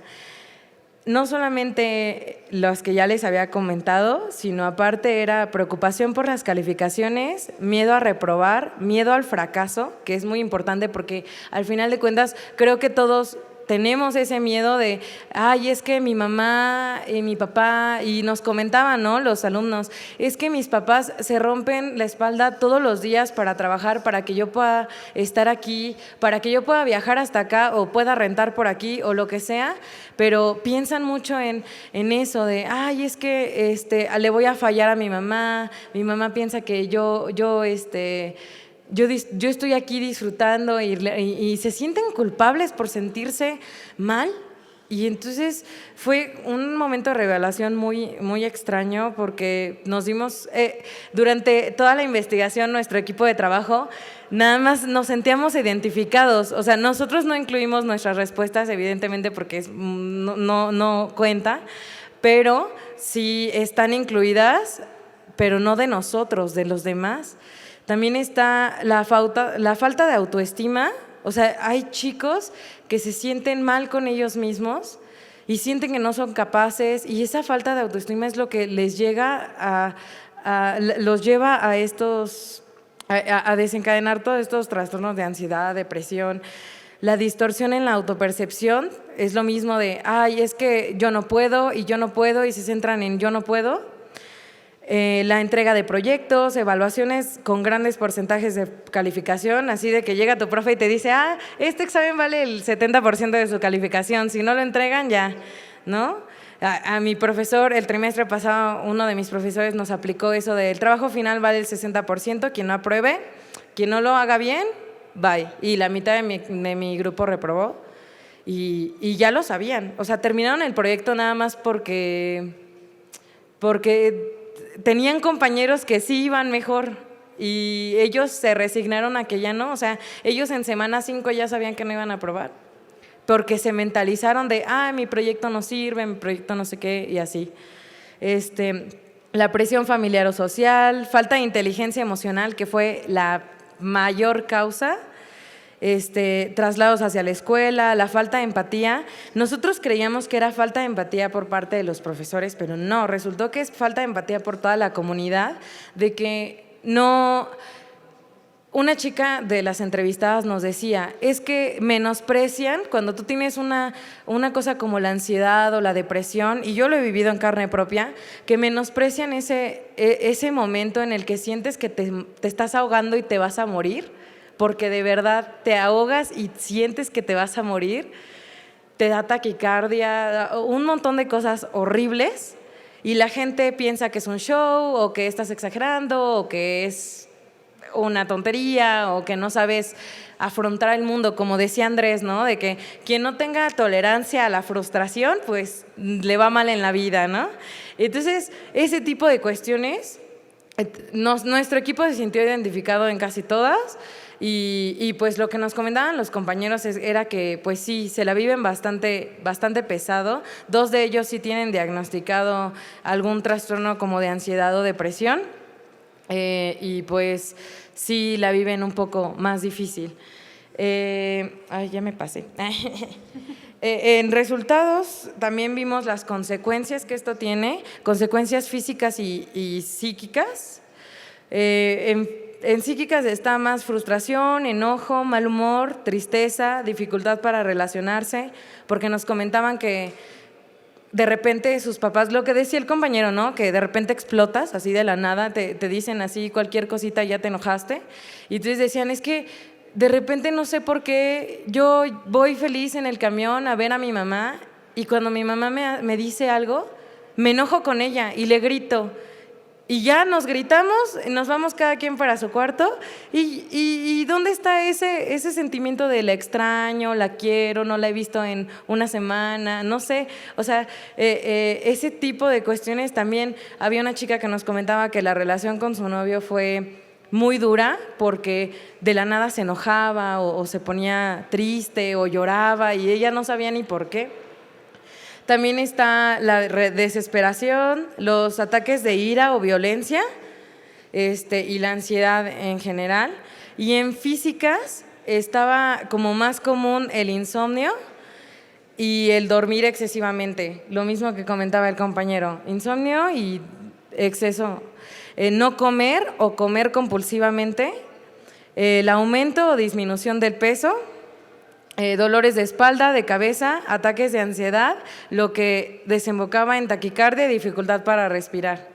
No solamente los que ya les había comentado, sino aparte era preocupación por las calificaciones, miedo a reprobar, miedo al fracaso, que es muy importante porque al final de cuentas creo que todos tenemos ese miedo de, ay, es que mi mamá y mi papá, y nos comentaban, ¿no?, los alumnos, es que mis papás se rompen la espalda todos los días para trabajar, para que yo pueda estar aquí, para que yo pueda viajar hasta acá o pueda rentar por aquí o lo que sea, pero piensan mucho en eso de, ay, es que le voy a fallar a mi mamá piensa que yo estoy aquí disfrutando y se sienten culpables por sentirse mal. Y entonces fue un momento de revelación muy, muy extraño porque nos dimos, durante toda la investigación, nuestro equipo de trabajo, nada más nos sentíamos identificados. O sea, nosotros no incluimos nuestras respuestas, evidentemente, porque no cuenta, pero sí están incluidas, pero no de nosotros, de los demás. También está la falta de autoestima. O sea, hay chicos que se sienten mal con ellos mismos y sienten que no son capaces, y esa falta de autoestima es lo que les llega los lleva a desencadenar todos estos trastornos de ansiedad, depresión. La distorsión en la autopercepción es lo mismo de, ay, es que yo no puedo, y se centran en yo no puedo. La entrega de proyectos, evaluaciones con grandes porcentajes de calificación, así de que llega tu profe y te dice, este examen vale el 70% de su calificación, si no lo entregan ya, ¿no? A mi profesor, el trimestre pasado, uno de mis profesores nos aplicó eso de el trabajo final vale el 60%, quien no apruebe, quien no lo haga bien, bye. Y la mitad de mi grupo reprobó y ya lo sabían. O sea, terminaron el proyecto nada más porque tenían compañeros que sí iban mejor y ellos se resignaron a que ya no. O sea, ellos en semana 5 ya sabían que no iban a aprobar porque se mentalizaron de, mi proyecto no sirve, mi proyecto no sé qué, y así. La presión familiar o social, falta de inteligencia emocional, que fue la mayor causa. Traslados hacia la escuela, la falta de empatía. Nosotros creíamos que era falta de empatía por parte de los profesores, pero no, resultó que es falta de empatía por toda la comunidad, de que no. Una chica de las entrevistadas nos decía, es que menosprecian cuando tú tienes una cosa como la ansiedad o la depresión, y yo lo he vivido en carne propia, que menosprecian ese momento en el que sientes que te estás ahogando y te vas a morir, porque de verdad te ahogas y sientes que te vas a morir, te da taquicardia, un montón de cosas horribles, y la gente piensa que es un show o que estás exagerando o que es una tontería o que no sabes afrontar el mundo, como decía Andrés, ¿no? De que quien no tenga tolerancia a la frustración, pues le va mal en la vida, ¿no? Entonces, ese tipo de cuestiones, nuestro equipo se sintió identificado en casi todas. Y pues lo que nos comentaban los compañeros era que pues sí, se la viven bastante pesado. 2 de ellos sí tienen diagnosticado algún trastorno como de ansiedad o depresión, y pues sí la viven un poco más difícil. Ya me pasé. En resultados también vimos las consecuencias que esto tiene, consecuencias físicas y psíquicas. En psíquicas está más frustración, enojo, mal humor, tristeza, dificultad para relacionarse, porque nos comentaban que de repente sus papás, lo que decía el compañero, ¿no? Que de repente explotas así de la nada, te dicen así cualquier cosita y ya te enojaste. Y entonces decían, es que de repente no sé por qué yo voy feliz en el camión a ver a mi mamá, y cuando mi mamá me dice algo, me enojo con ella y le grito. Y ya nos gritamos, nos vamos cada quien para su cuarto, y ¿dónde está ese sentimiento de la extraño, la quiero, no la he visto en una semana, no sé? O sea, ese tipo de cuestiones también. Había una chica que nos comentaba que la relación con su novio fue muy dura porque de la nada se enojaba o se ponía triste o lloraba y ella no sabía ni por qué. También está la desesperación, los ataques de ira o violencia y la ansiedad en general. Y en físicas estaba como más común el insomnio y el dormir excesivamente, lo mismo que comentaba el compañero, insomnio y exceso, no comer o comer compulsivamente, el aumento o disminución del peso, dolores de espalda, de cabeza, ataques de ansiedad, lo que desembocaba en taquicardia y dificultad para respirar.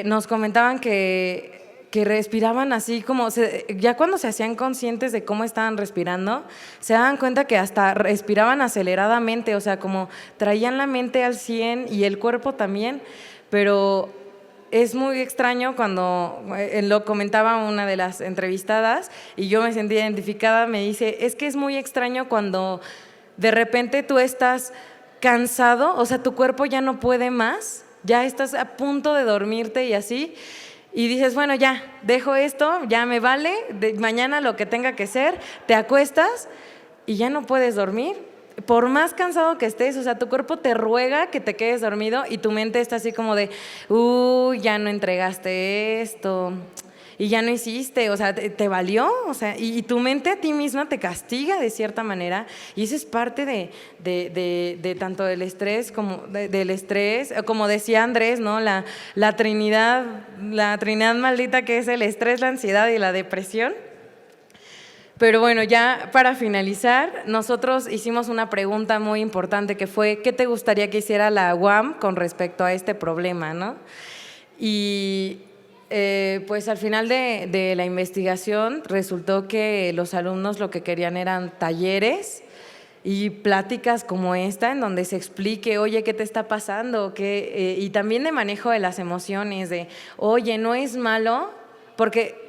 Nos comentaban que respiraban así como, ya cuando se hacían conscientes de cómo estaban respirando, se daban cuenta que hasta respiraban aceleradamente, o sea, como traían la mente al 100 y el cuerpo también, pero es muy extraño cuando, lo comentaba una de las entrevistadas y yo me sentí identificada, me dice, es que es muy extraño cuando de repente tú estás cansado, o sea, tu cuerpo ya no puede más, ya estás a punto de dormirte y así, y dices, bueno, ya, dejo esto, ya me vale, mañana lo que tenga que ser, te acuestas y ya no puedes dormir. Por más cansado que estés, o sea, tu cuerpo te ruega que te quedes dormido y tu mente está así como de, ya no entregaste esto y ya no hiciste, o sea, te valió, o sea, y tu mente a ti misma te castiga de cierta manera y eso es parte de tanto del estrés como del estrés, como decía Andrés, ¿no? La trinidad maldita que es el estrés, la ansiedad y la depresión. Pero bueno, ya para finalizar, nosotros hicimos una pregunta muy importante que fue, ¿qué te gustaría que hiciera la UAM con respecto a este problema, ¿no? Y pues al final de la investigación resultó que los alumnos lo que querían eran talleres y pláticas como esta en donde se explique, oye, ¿qué te está pasando? Y también de manejo de las emociones, de, oye, no es malo, porque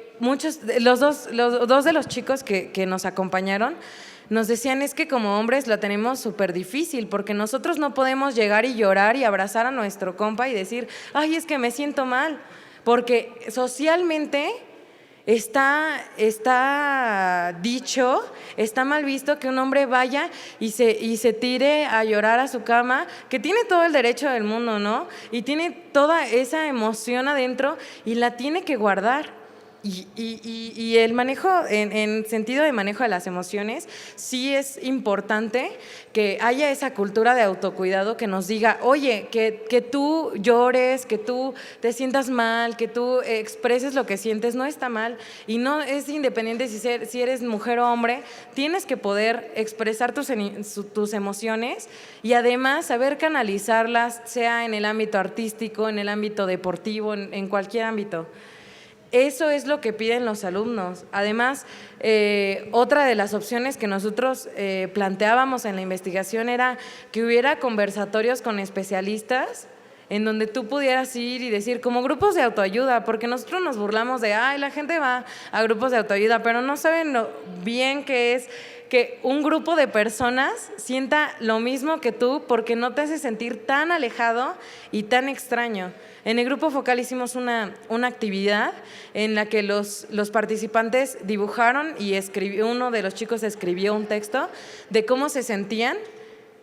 los dos de los chicos que nos acompañaron nos decían es que como hombres lo tenemos súper difícil porque nosotros no podemos llegar y llorar y abrazar a nuestro compa y decir, ay, es que me siento mal, porque socialmente está dicho, está mal visto que un hombre vaya y se tire a llorar a su cama, que tiene todo el derecho del mundo, ¿no? Y tiene toda esa emoción adentro y la tiene que guardar. Y el manejo, en sentido de manejo de las emociones, sí es importante que haya esa cultura de autocuidado que nos diga, oye, que tú llores, que tú te sientas mal, que tú expreses lo que sientes, no está mal. Y no es independiente si eres mujer o hombre, tienes que poder expresar tus emociones y además saber canalizarlas, sea en el ámbito artístico, en el ámbito deportivo, en cualquier ámbito. Eso es lo que piden los alumnos. Además, otra de las opciones que nosotros planteábamos en la investigación era que hubiera conversatorios con especialistas en donde tú pudieras ir y decir, como grupos de autoayuda, porque nosotros nos burlamos de, ay, la gente va a grupos de autoayuda, pero no saben lo bien que es que un grupo de personas sienta lo mismo que tú porque no te hace sentir tan alejado y tan extraño. En el grupo focal hicimos una actividad en la que los participantes dibujaron y uno de los chicos escribió un texto de cómo se sentían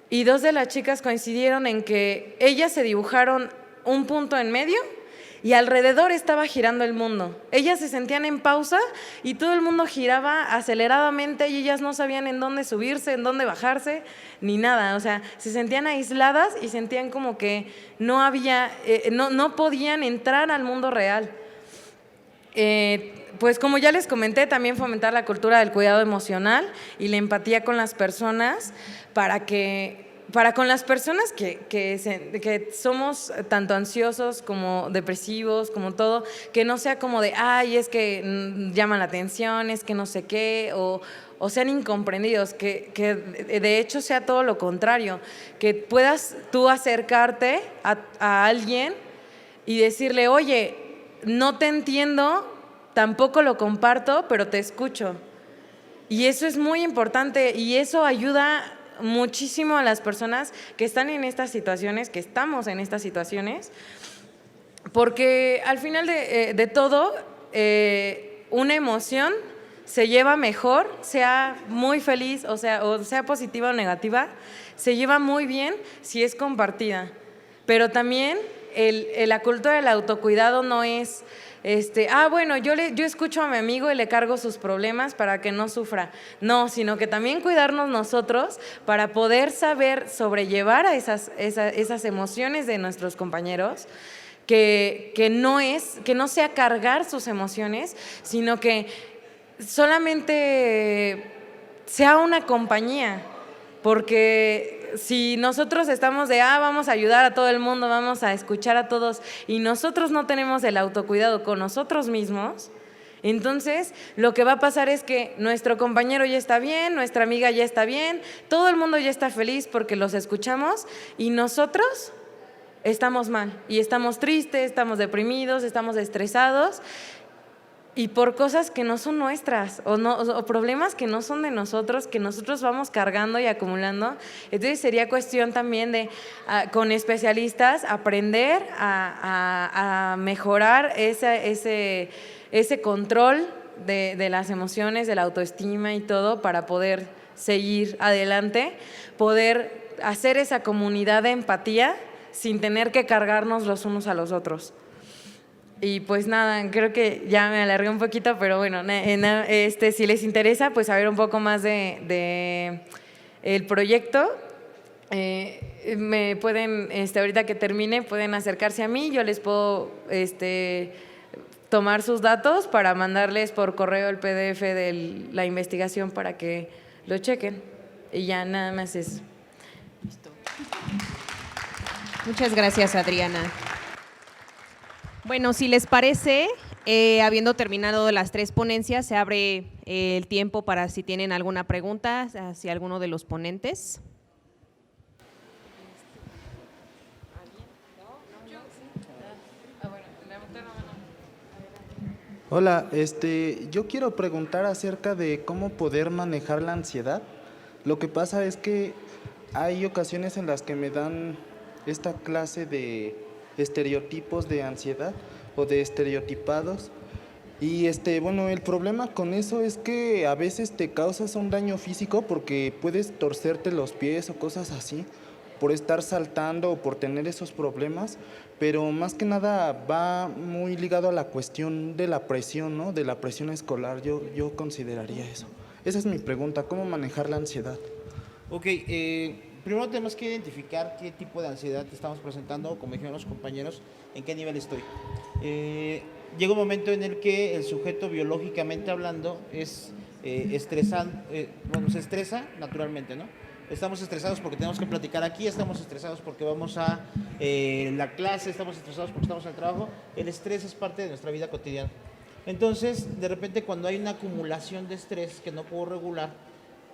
y dos de las chicas coincidieron en que ellas se dibujaron un punto en medio y alrededor estaba girando el mundo. Ellas se sentían en pausa y todo el mundo giraba aceleradamente y ellas no sabían en dónde subirse, en dónde bajarse, ni nada. O sea, se sentían aisladas y sentían como que no podían entrar al mundo real. Pues como ya les comenté, también fomentar la cultura del cuidado emocional y la empatía con las personas para con las personas que somos tanto ansiosos como depresivos, como todo, que no sea como de, ay, es que llaman la atención, es que no sé qué, o sean incomprendidos, que de hecho sea todo lo contrario, que puedas tú acercarte a alguien y decirle, oye, no te entiendo, tampoco lo comparto, pero te escucho. Y eso es muy importante y eso ayuda muchísimo a las personas que están en estas situaciones, que estamos en estas situaciones, porque al final de todo una emoción se lleva mejor, sea muy feliz, o sea positiva o negativa, se lleva muy bien si es compartida. Pero también la cultura del autocuidado no es, bueno, yo escucho a mi amigo y le cargo sus problemas para que no sufra. No, sino que también cuidarnos nosotros para poder saber sobrellevar a esas emociones de nuestros compañeros, que no sea cargar sus emociones, sino que solamente sea una compañía, porque si nosotros estamos vamos a ayudar a todo el mundo, vamos a escuchar a todos, y nosotros no tenemos el autocuidado con nosotros mismos, entonces lo que va a pasar es que nuestro compañero ya está bien, nuestra amiga ya está bien, todo el mundo ya está feliz porque los escuchamos, y nosotros estamos mal, y estamos tristes, estamos deprimidos, estamos estresados, y por cosas que no son nuestras o problemas que no son de nosotros, que nosotros vamos cargando y acumulando. Entonces sería cuestión también de, con especialistas, aprender a mejorar ese control de las emociones, de la autoestima y todo, para poder seguir adelante, poder hacer esa comunidad de empatía sin tener que cargarnos los unos a los otros. Y pues nada, creo que ya me alargué un poquito, pero bueno, si les interesa, pues saber un poco más de el proyecto, me pueden, ahorita que termine, pueden acercarse a mí, yo les puedo tomar sus datos para mandarles por correo el PDF de la investigación para que lo chequen. Y ya nada más eso. Listo. Muchas gracias, Adriana. Bueno, si les parece, habiendo terminado las 3 ponencias, se abre el tiempo para si tienen alguna pregunta hacia alguno de los ponentes. Hola, yo quiero preguntar acerca de cómo poder manejar la ansiedad. Lo que pasa es que hay ocasiones en las que me dan esta clase de estereotipos de ansiedad o de estereotipados, y bueno, el problema con eso es que a veces te causas un daño físico porque puedes torcerte los pies o cosas así por estar saltando o por tener esos problemas, pero más que nada va muy ligado a la cuestión de la presión, ¿no? De la presión escolar, yo consideraría eso. Esa es mi pregunta, ¿cómo manejar la ansiedad? Ok, primero tenemos que identificar qué tipo de ansiedad estamos presentando, como dijeron los compañeros, en qué nivel estoy. Llega un momento en el que el sujeto, biológicamente hablando, es se estresa naturalmente, ¿no? Estamos estresados porque tenemos que platicar aquí, estamos estresados porque vamos a la clase, estamos estresados porque estamos en el trabajo. El estrés es parte de nuestra vida cotidiana. Entonces, de repente, cuando hay una acumulación de estrés que no puedo regular,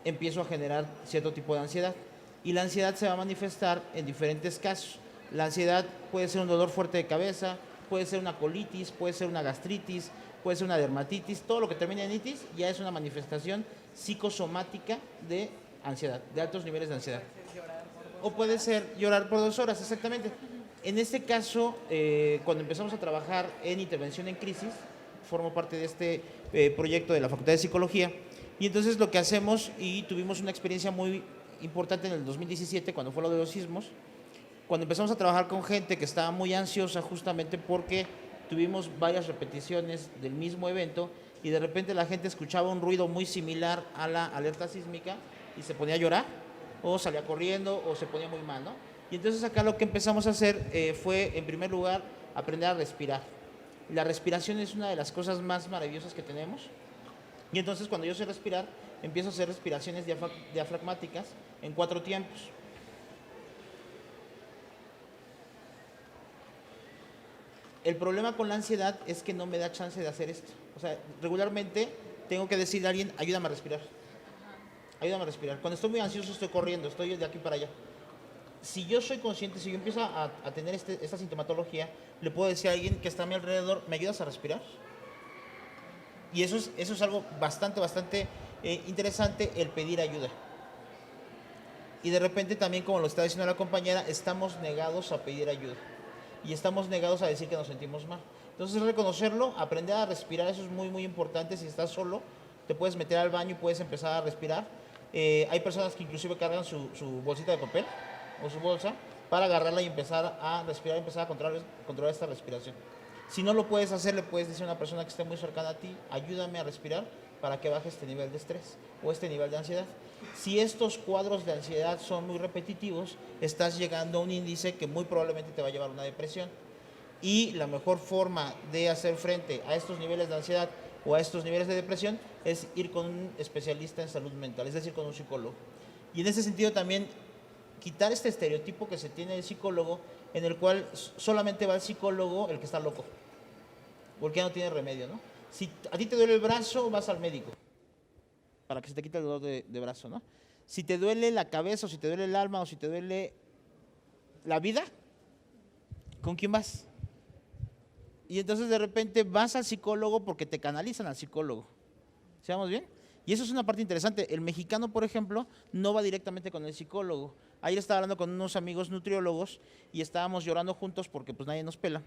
empiezo a generar cierto tipo de ansiedad. Y la ansiedad se va a manifestar en diferentes casos. La ansiedad puede ser un dolor fuerte de cabeza, puede ser una colitis, puede ser una gastritis, puede ser una dermatitis. Todo lo que termine en itis ya es una manifestación psicosomática de ansiedad, de altos niveles de ansiedad. O puede ser llorar por 2 horas, exactamente. En este caso, cuando empezamos a trabajar en intervención en crisis, formo parte de este proyecto de la Facultad de Psicología, y entonces lo que hacemos, y tuvimos una experiencia muy importante en el 2017, cuando fue lo de los sismos, cuando empezamos a trabajar con gente que estaba muy ansiosa justamente porque tuvimos varias repeticiones del mismo evento y de repente la gente escuchaba un ruido muy similar a la alerta sísmica y se ponía a llorar o salía corriendo o se ponía muy mal, ¿no? Y entonces acá lo que empezamos a hacer fue, en primer lugar, aprender a respirar. La respiración es una de las cosas más maravillosas que tenemos, y entonces cuando yo sé respirar, empiezo a hacer respiraciones diafragmáticas en 4 tiempos. El problema con la ansiedad es que no me da chance de hacer esto. O sea, regularmente tengo que decirle a alguien, ayúdame a respirar. Ayúdame a respirar. Cuando estoy muy ansioso estoy corriendo, estoy de aquí para allá. Si yo soy consciente, si yo empiezo a tener esta sintomatología, le puedo decir a alguien que está a mi alrededor, ¿me ayudas a respirar? Y eso es algo bastante interesante, el pedir ayuda. Y de repente también, como lo está diciendo la compañera, estamos negados a pedir ayuda. Y estamos negados a decir que nos sentimos mal. Entonces reconocerlo, aprender a respirar, eso es muy, muy importante. Si estás solo, te puedes meter al baño y puedes empezar a respirar. Hay personas que inclusive cargan su bolsita de papel o su bolsa para agarrarla y empezar a respirar, empezar a controlar esta respiración. Si no lo puedes hacer, le puedes decir a una persona que esté muy cercana a ti, ayúdame a respirar para que baje este nivel de estrés o este nivel de ansiedad. Si estos cuadros de ansiedad son muy repetitivos, estás llegando a un índice que muy probablemente te va a llevar a una depresión. Y la mejor forma de hacer frente a estos niveles de ansiedad o a estos niveles de depresión es ir con un especialista en salud mental, es decir, con un psicólogo. Y en ese sentido también quitar este estereotipo que se tiene del psicólogo, en el cual solamente va al psicólogo el que está loco, porque ya no tiene remedio, ¿no? Si a ti te duele el brazo, vas al médico para que se te quite el dolor de brazo, ¿no? Si te duele la cabeza, o si te duele el alma, o si te duele la vida, ¿con quién vas? Y entonces de repente vas al psicólogo porque te canalizan al psicólogo. ¿Sí vamos bien? Y eso es una parte interesante. El mexicano, por ejemplo, no va directamente con el psicólogo. Ayer estaba hablando con unos amigos nutriólogos y estábamos llorando juntos porque pues nadie nos pela,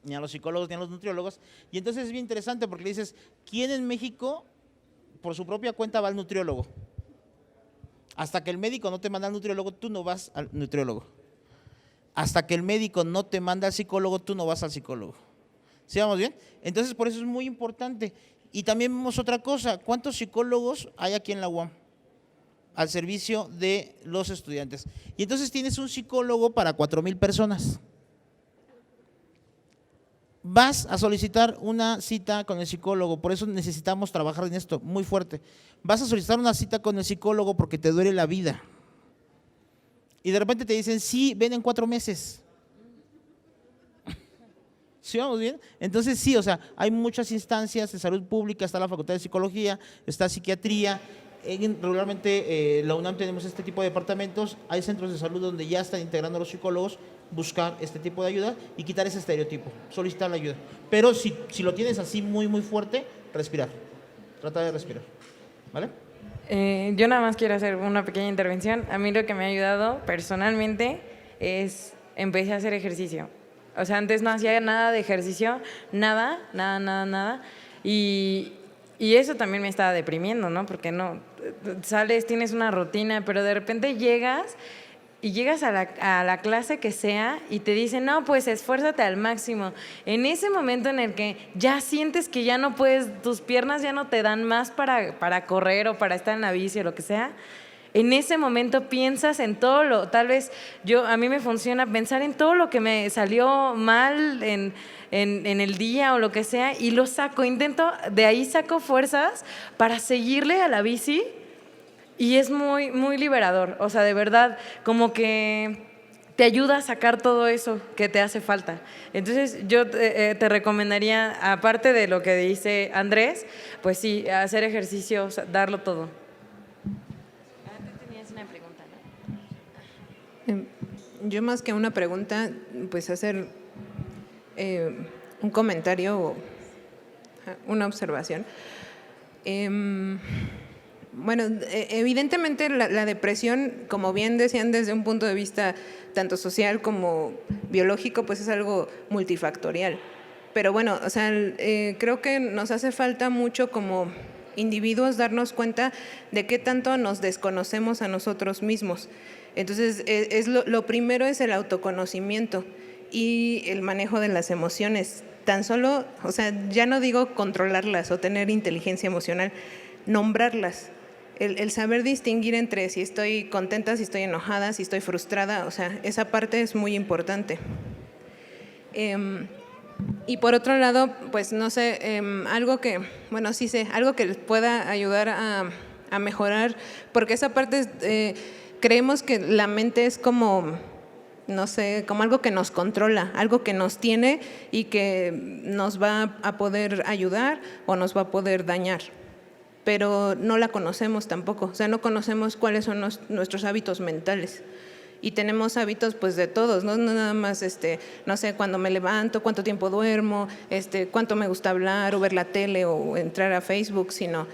ni a los psicólogos ni a los nutriólogos. Y entonces es bien interesante porque le dices, ¿quién en México por su propia cuenta va al nutriólogo? Hasta que el médico no te manda al nutriólogo, tú no vas al nutriólogo. Hasta que el médico no te manda al psicólogo, tú no vas al psicólogo. ¿Sí vamos bien? Entonces por eso es muy importante. Y también vemos otra cosa, ¿cuántos psicólogos hay aquí en la UAM? Al servicio de los estudiantes. Y entonces tienes un psicólogo para 4,000 personas. Vas a solicitar una cita con el psicólogo, por eso necesitamos trabajar en esto muy fuerte. Vas a solicitar una cita con el psicólogo porque te duele la vida. Y de repente te dicen, sí, ven en 4 meses. ¿Sí vamos bien? Entonces sí, o sea, hay muchas instancias de salud pública, está la Facultad de Psicología, está Psiquiatría. Regularmente la UNAM tenemos este tipo de departamentos, hay centros de salud donde ya están integrando a los psicólogos, buscar este tipo de ayuda y quitar ese estereotipo, solicitar la ayuda. Pero si lo tienes así muy, muy fuerte, respirar, trata de respirar, ¿vale? Yo nada más quiero hacer una pequeña intervención. A mí lo que me ha ayudado personalmente es empecé a hacer ejercicio. O sea, antes no hacía nada de ejercicio, nada. Y eso también me estaba deprimiendo, ¿no? Porque no, sales, tienes una rutina, pero de repente llegas a la clase que sea y te dicen, no, pues esfuérzate al máximo. En ese momento en el que ya sientes que ya no puedes, tus piernas ya no te dan más para correr o para estar en la bici o lo que sea, en ese momento piensas en todo tal vez a mí me funciona pensar en todo lo que me salió mal en el día o lo que sea y lo saco, de ahí saco fuerzas para seguirle a la bici y es muy, muy liberador. O sea, de verdad, como que te ayuda a sacar todo eso que te hace falta. Entonces yo te recomendaría, aparte de lo que dice Andrés, pues sí, hacer ejercicio, o sea, darlo todo. Yo más que una pregunta, pues hacer un comentario o una observación. Bueno, evidentemente la depresión, como bien decían desde un punto de vista tanto social como biológico, pues es algo multifactorial. Pero bueno, o sea, creo que nos hace falta mucho como individuos darnos cuenta de qué tanto nos desconocemos a nosotros mismos. Entonces, lo primero es el autoconocimiento y el manejo de las emociones. Tan solo, o sea, ya no digo controlarlas o tener inteligencia emocional, nombrarlas. El saber distinguir entre si estoy contenta, si estoy enojada, si estoy frustrada, o sea, esa parte es muy importante. Y por otro lado, pues no sé, algo que les pueda ayudar a mejorar, porque esa parte creemos que la mente es como, no sé, como algo que nos controla, algo que nos tiene y que nos va a poder ayudar o nos va a poder dañar. Pero no la conocemos tampoco, o sea, no conocemos cuáles son nuestros hábitos mentales. Y tenemos hábitos pues de todos, no nada más, no sé, cuando me levanto, cuánto tiempo duermo, cuánto me gusta hablar o ver la tele o entrar a Facebook, sino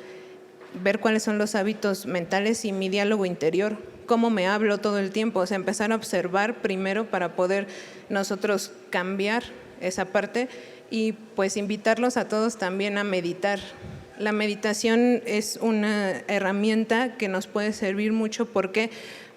ver cuáles son los hábitos mentales y mi diálogo interior, cómo me hablo todo el tiempo, o sea, empezar a observar primero para poder nosotros cambiar esa parte y pues invitarlos a todos también a meditar. La meditación es una herramienta que nos puede servir mucho. ¿Por qué?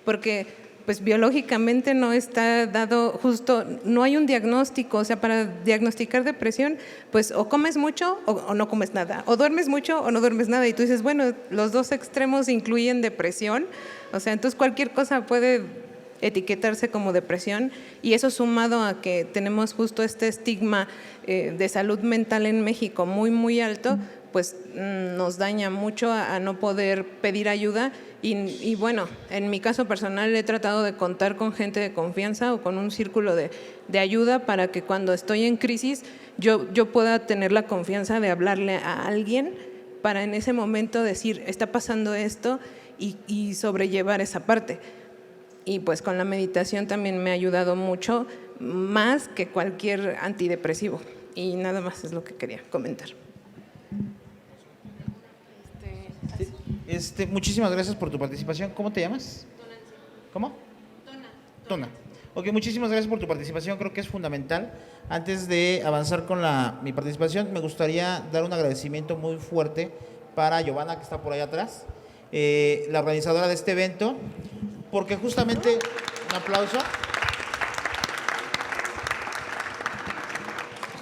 Porque pues biológicamente no está dado justo, no hay un diagnóstico, o sea, para diagnosticar depresión, pues o comes mucho o no comes nada, o duermes mucho o no duermes nada, y tú dices, bueno, los dos extremos incluyen depresión, o sea, entonces cualquier cosa puede etiquetarse como depresión, y eso sumado a que tenemos justo este estigma de salud mental en México muy, muy alto, pues nos daña mucho a no poder pedir ayuda. Y bueno, en mi caso personal he tratado de contar con gente de confianza o con un círculo de ayuda para que cuando estoy en crisis yo pueda tener la confianza de hablarle a alguien para en ese momento decir, está pasando esto, y sobrellevar esa parte. Y pues con la meditación también me ha ayudado mucho, más que cualquier antidepresivo. Y nada más es lo que quería comentar. Muchísimas gracias por tu participación. ¿Cómo te llamas? ¿Cómo? Tona. Ok, muchísimas gracias por tu participación. Creo que es fundamental. Antes de avanzar con mi participación, me gustaría dar un agradecimiento muy fuerte para Giovanna, que está por allá atrás, la organizadora de este evento, porque justamente, un aplauso.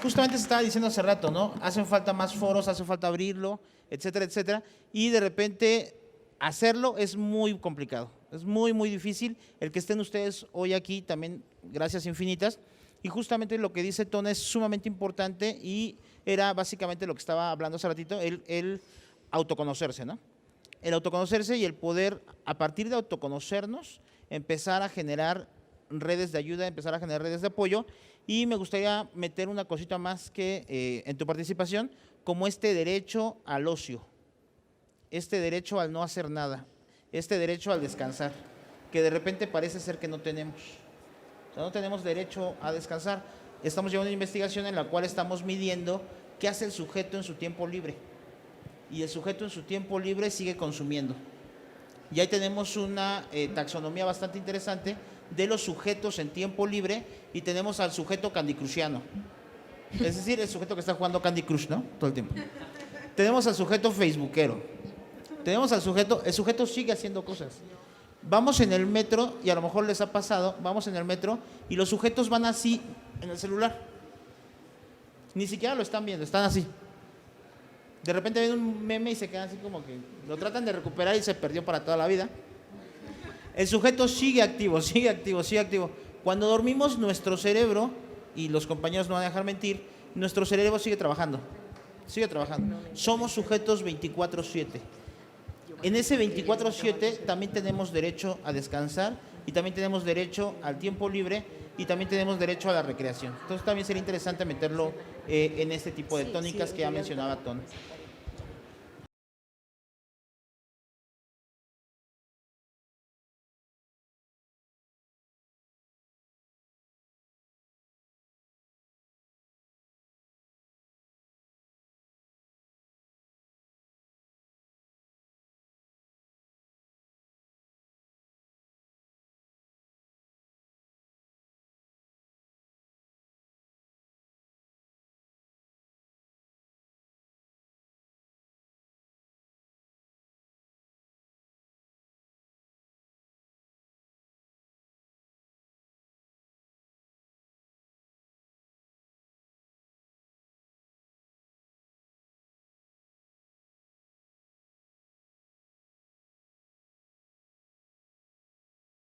Justamente se estaba diciendo hace rato, ¿no? Hacen falta más foros, hace falta abrirlo, etcétera, etcétera. Y de repente hacerlo es muy complicado, es muy, muy difícil. El que estén ustedes hoy aquí también, gracias infinitas. Y justamente lo que dice Tona es sumamente importante y era básicamente lo que estaba hablando hace ratito, el autoconocerse, ¿no? El autoconocerse y el poder, a partir de autoconocernos, empezar a generar redes de ayuda, empezar a generar redes de apoyo. Y me gustaría meter una cosita más que en tu participación, como este derecho al ocio, este derecho al no hacer nada, este derecho al descansar, que de repente parece ser que no tenemos. O sea, no tenemos derecho a descansar. Estamos llevando una investigación en la cual estamos midiendo qué hace el sujeto en su tiempo libre. Y el sujeto en su tiempo libre sigue consumiendo. Y ahí tenemos una taxonomía bastante interesante de los sujetos en tiempo libre, y tenemos al sujeto candycrushiano. Es decir, el sujeto que está jugando Candy Crush, ¿no? Todo el tiempo. Tenemos al sujeto facebookero. Tenemos al sujeto, el sujeto sigue haciendo cosas. Vamos en el metro, y a lo mejor les ha pasado, vamos en el metro y los sujetos van así en el celular. Ni siquiera lo están viendo, están así. De repente ven un meme y se quedan así como que lo tratan de recuperar y se perdió para toda la vida. El sujeto sigue activo, sigue activo, sigue activo. Cuando dormimos, nuestro cerebro, y los compañeros no van a dejar mentir, nuestro cerebro sigue trabajando. Sigue trabajando. Somos sujetos 24/7. En ese 24/7 también tenemos derecho a descansar, y también tenemos derecho al tiempo libre, y también tenemos derecho a la recreación. Entonces también sería interesante meterlo en este tipo de tónicas que ya mencionaba Ton.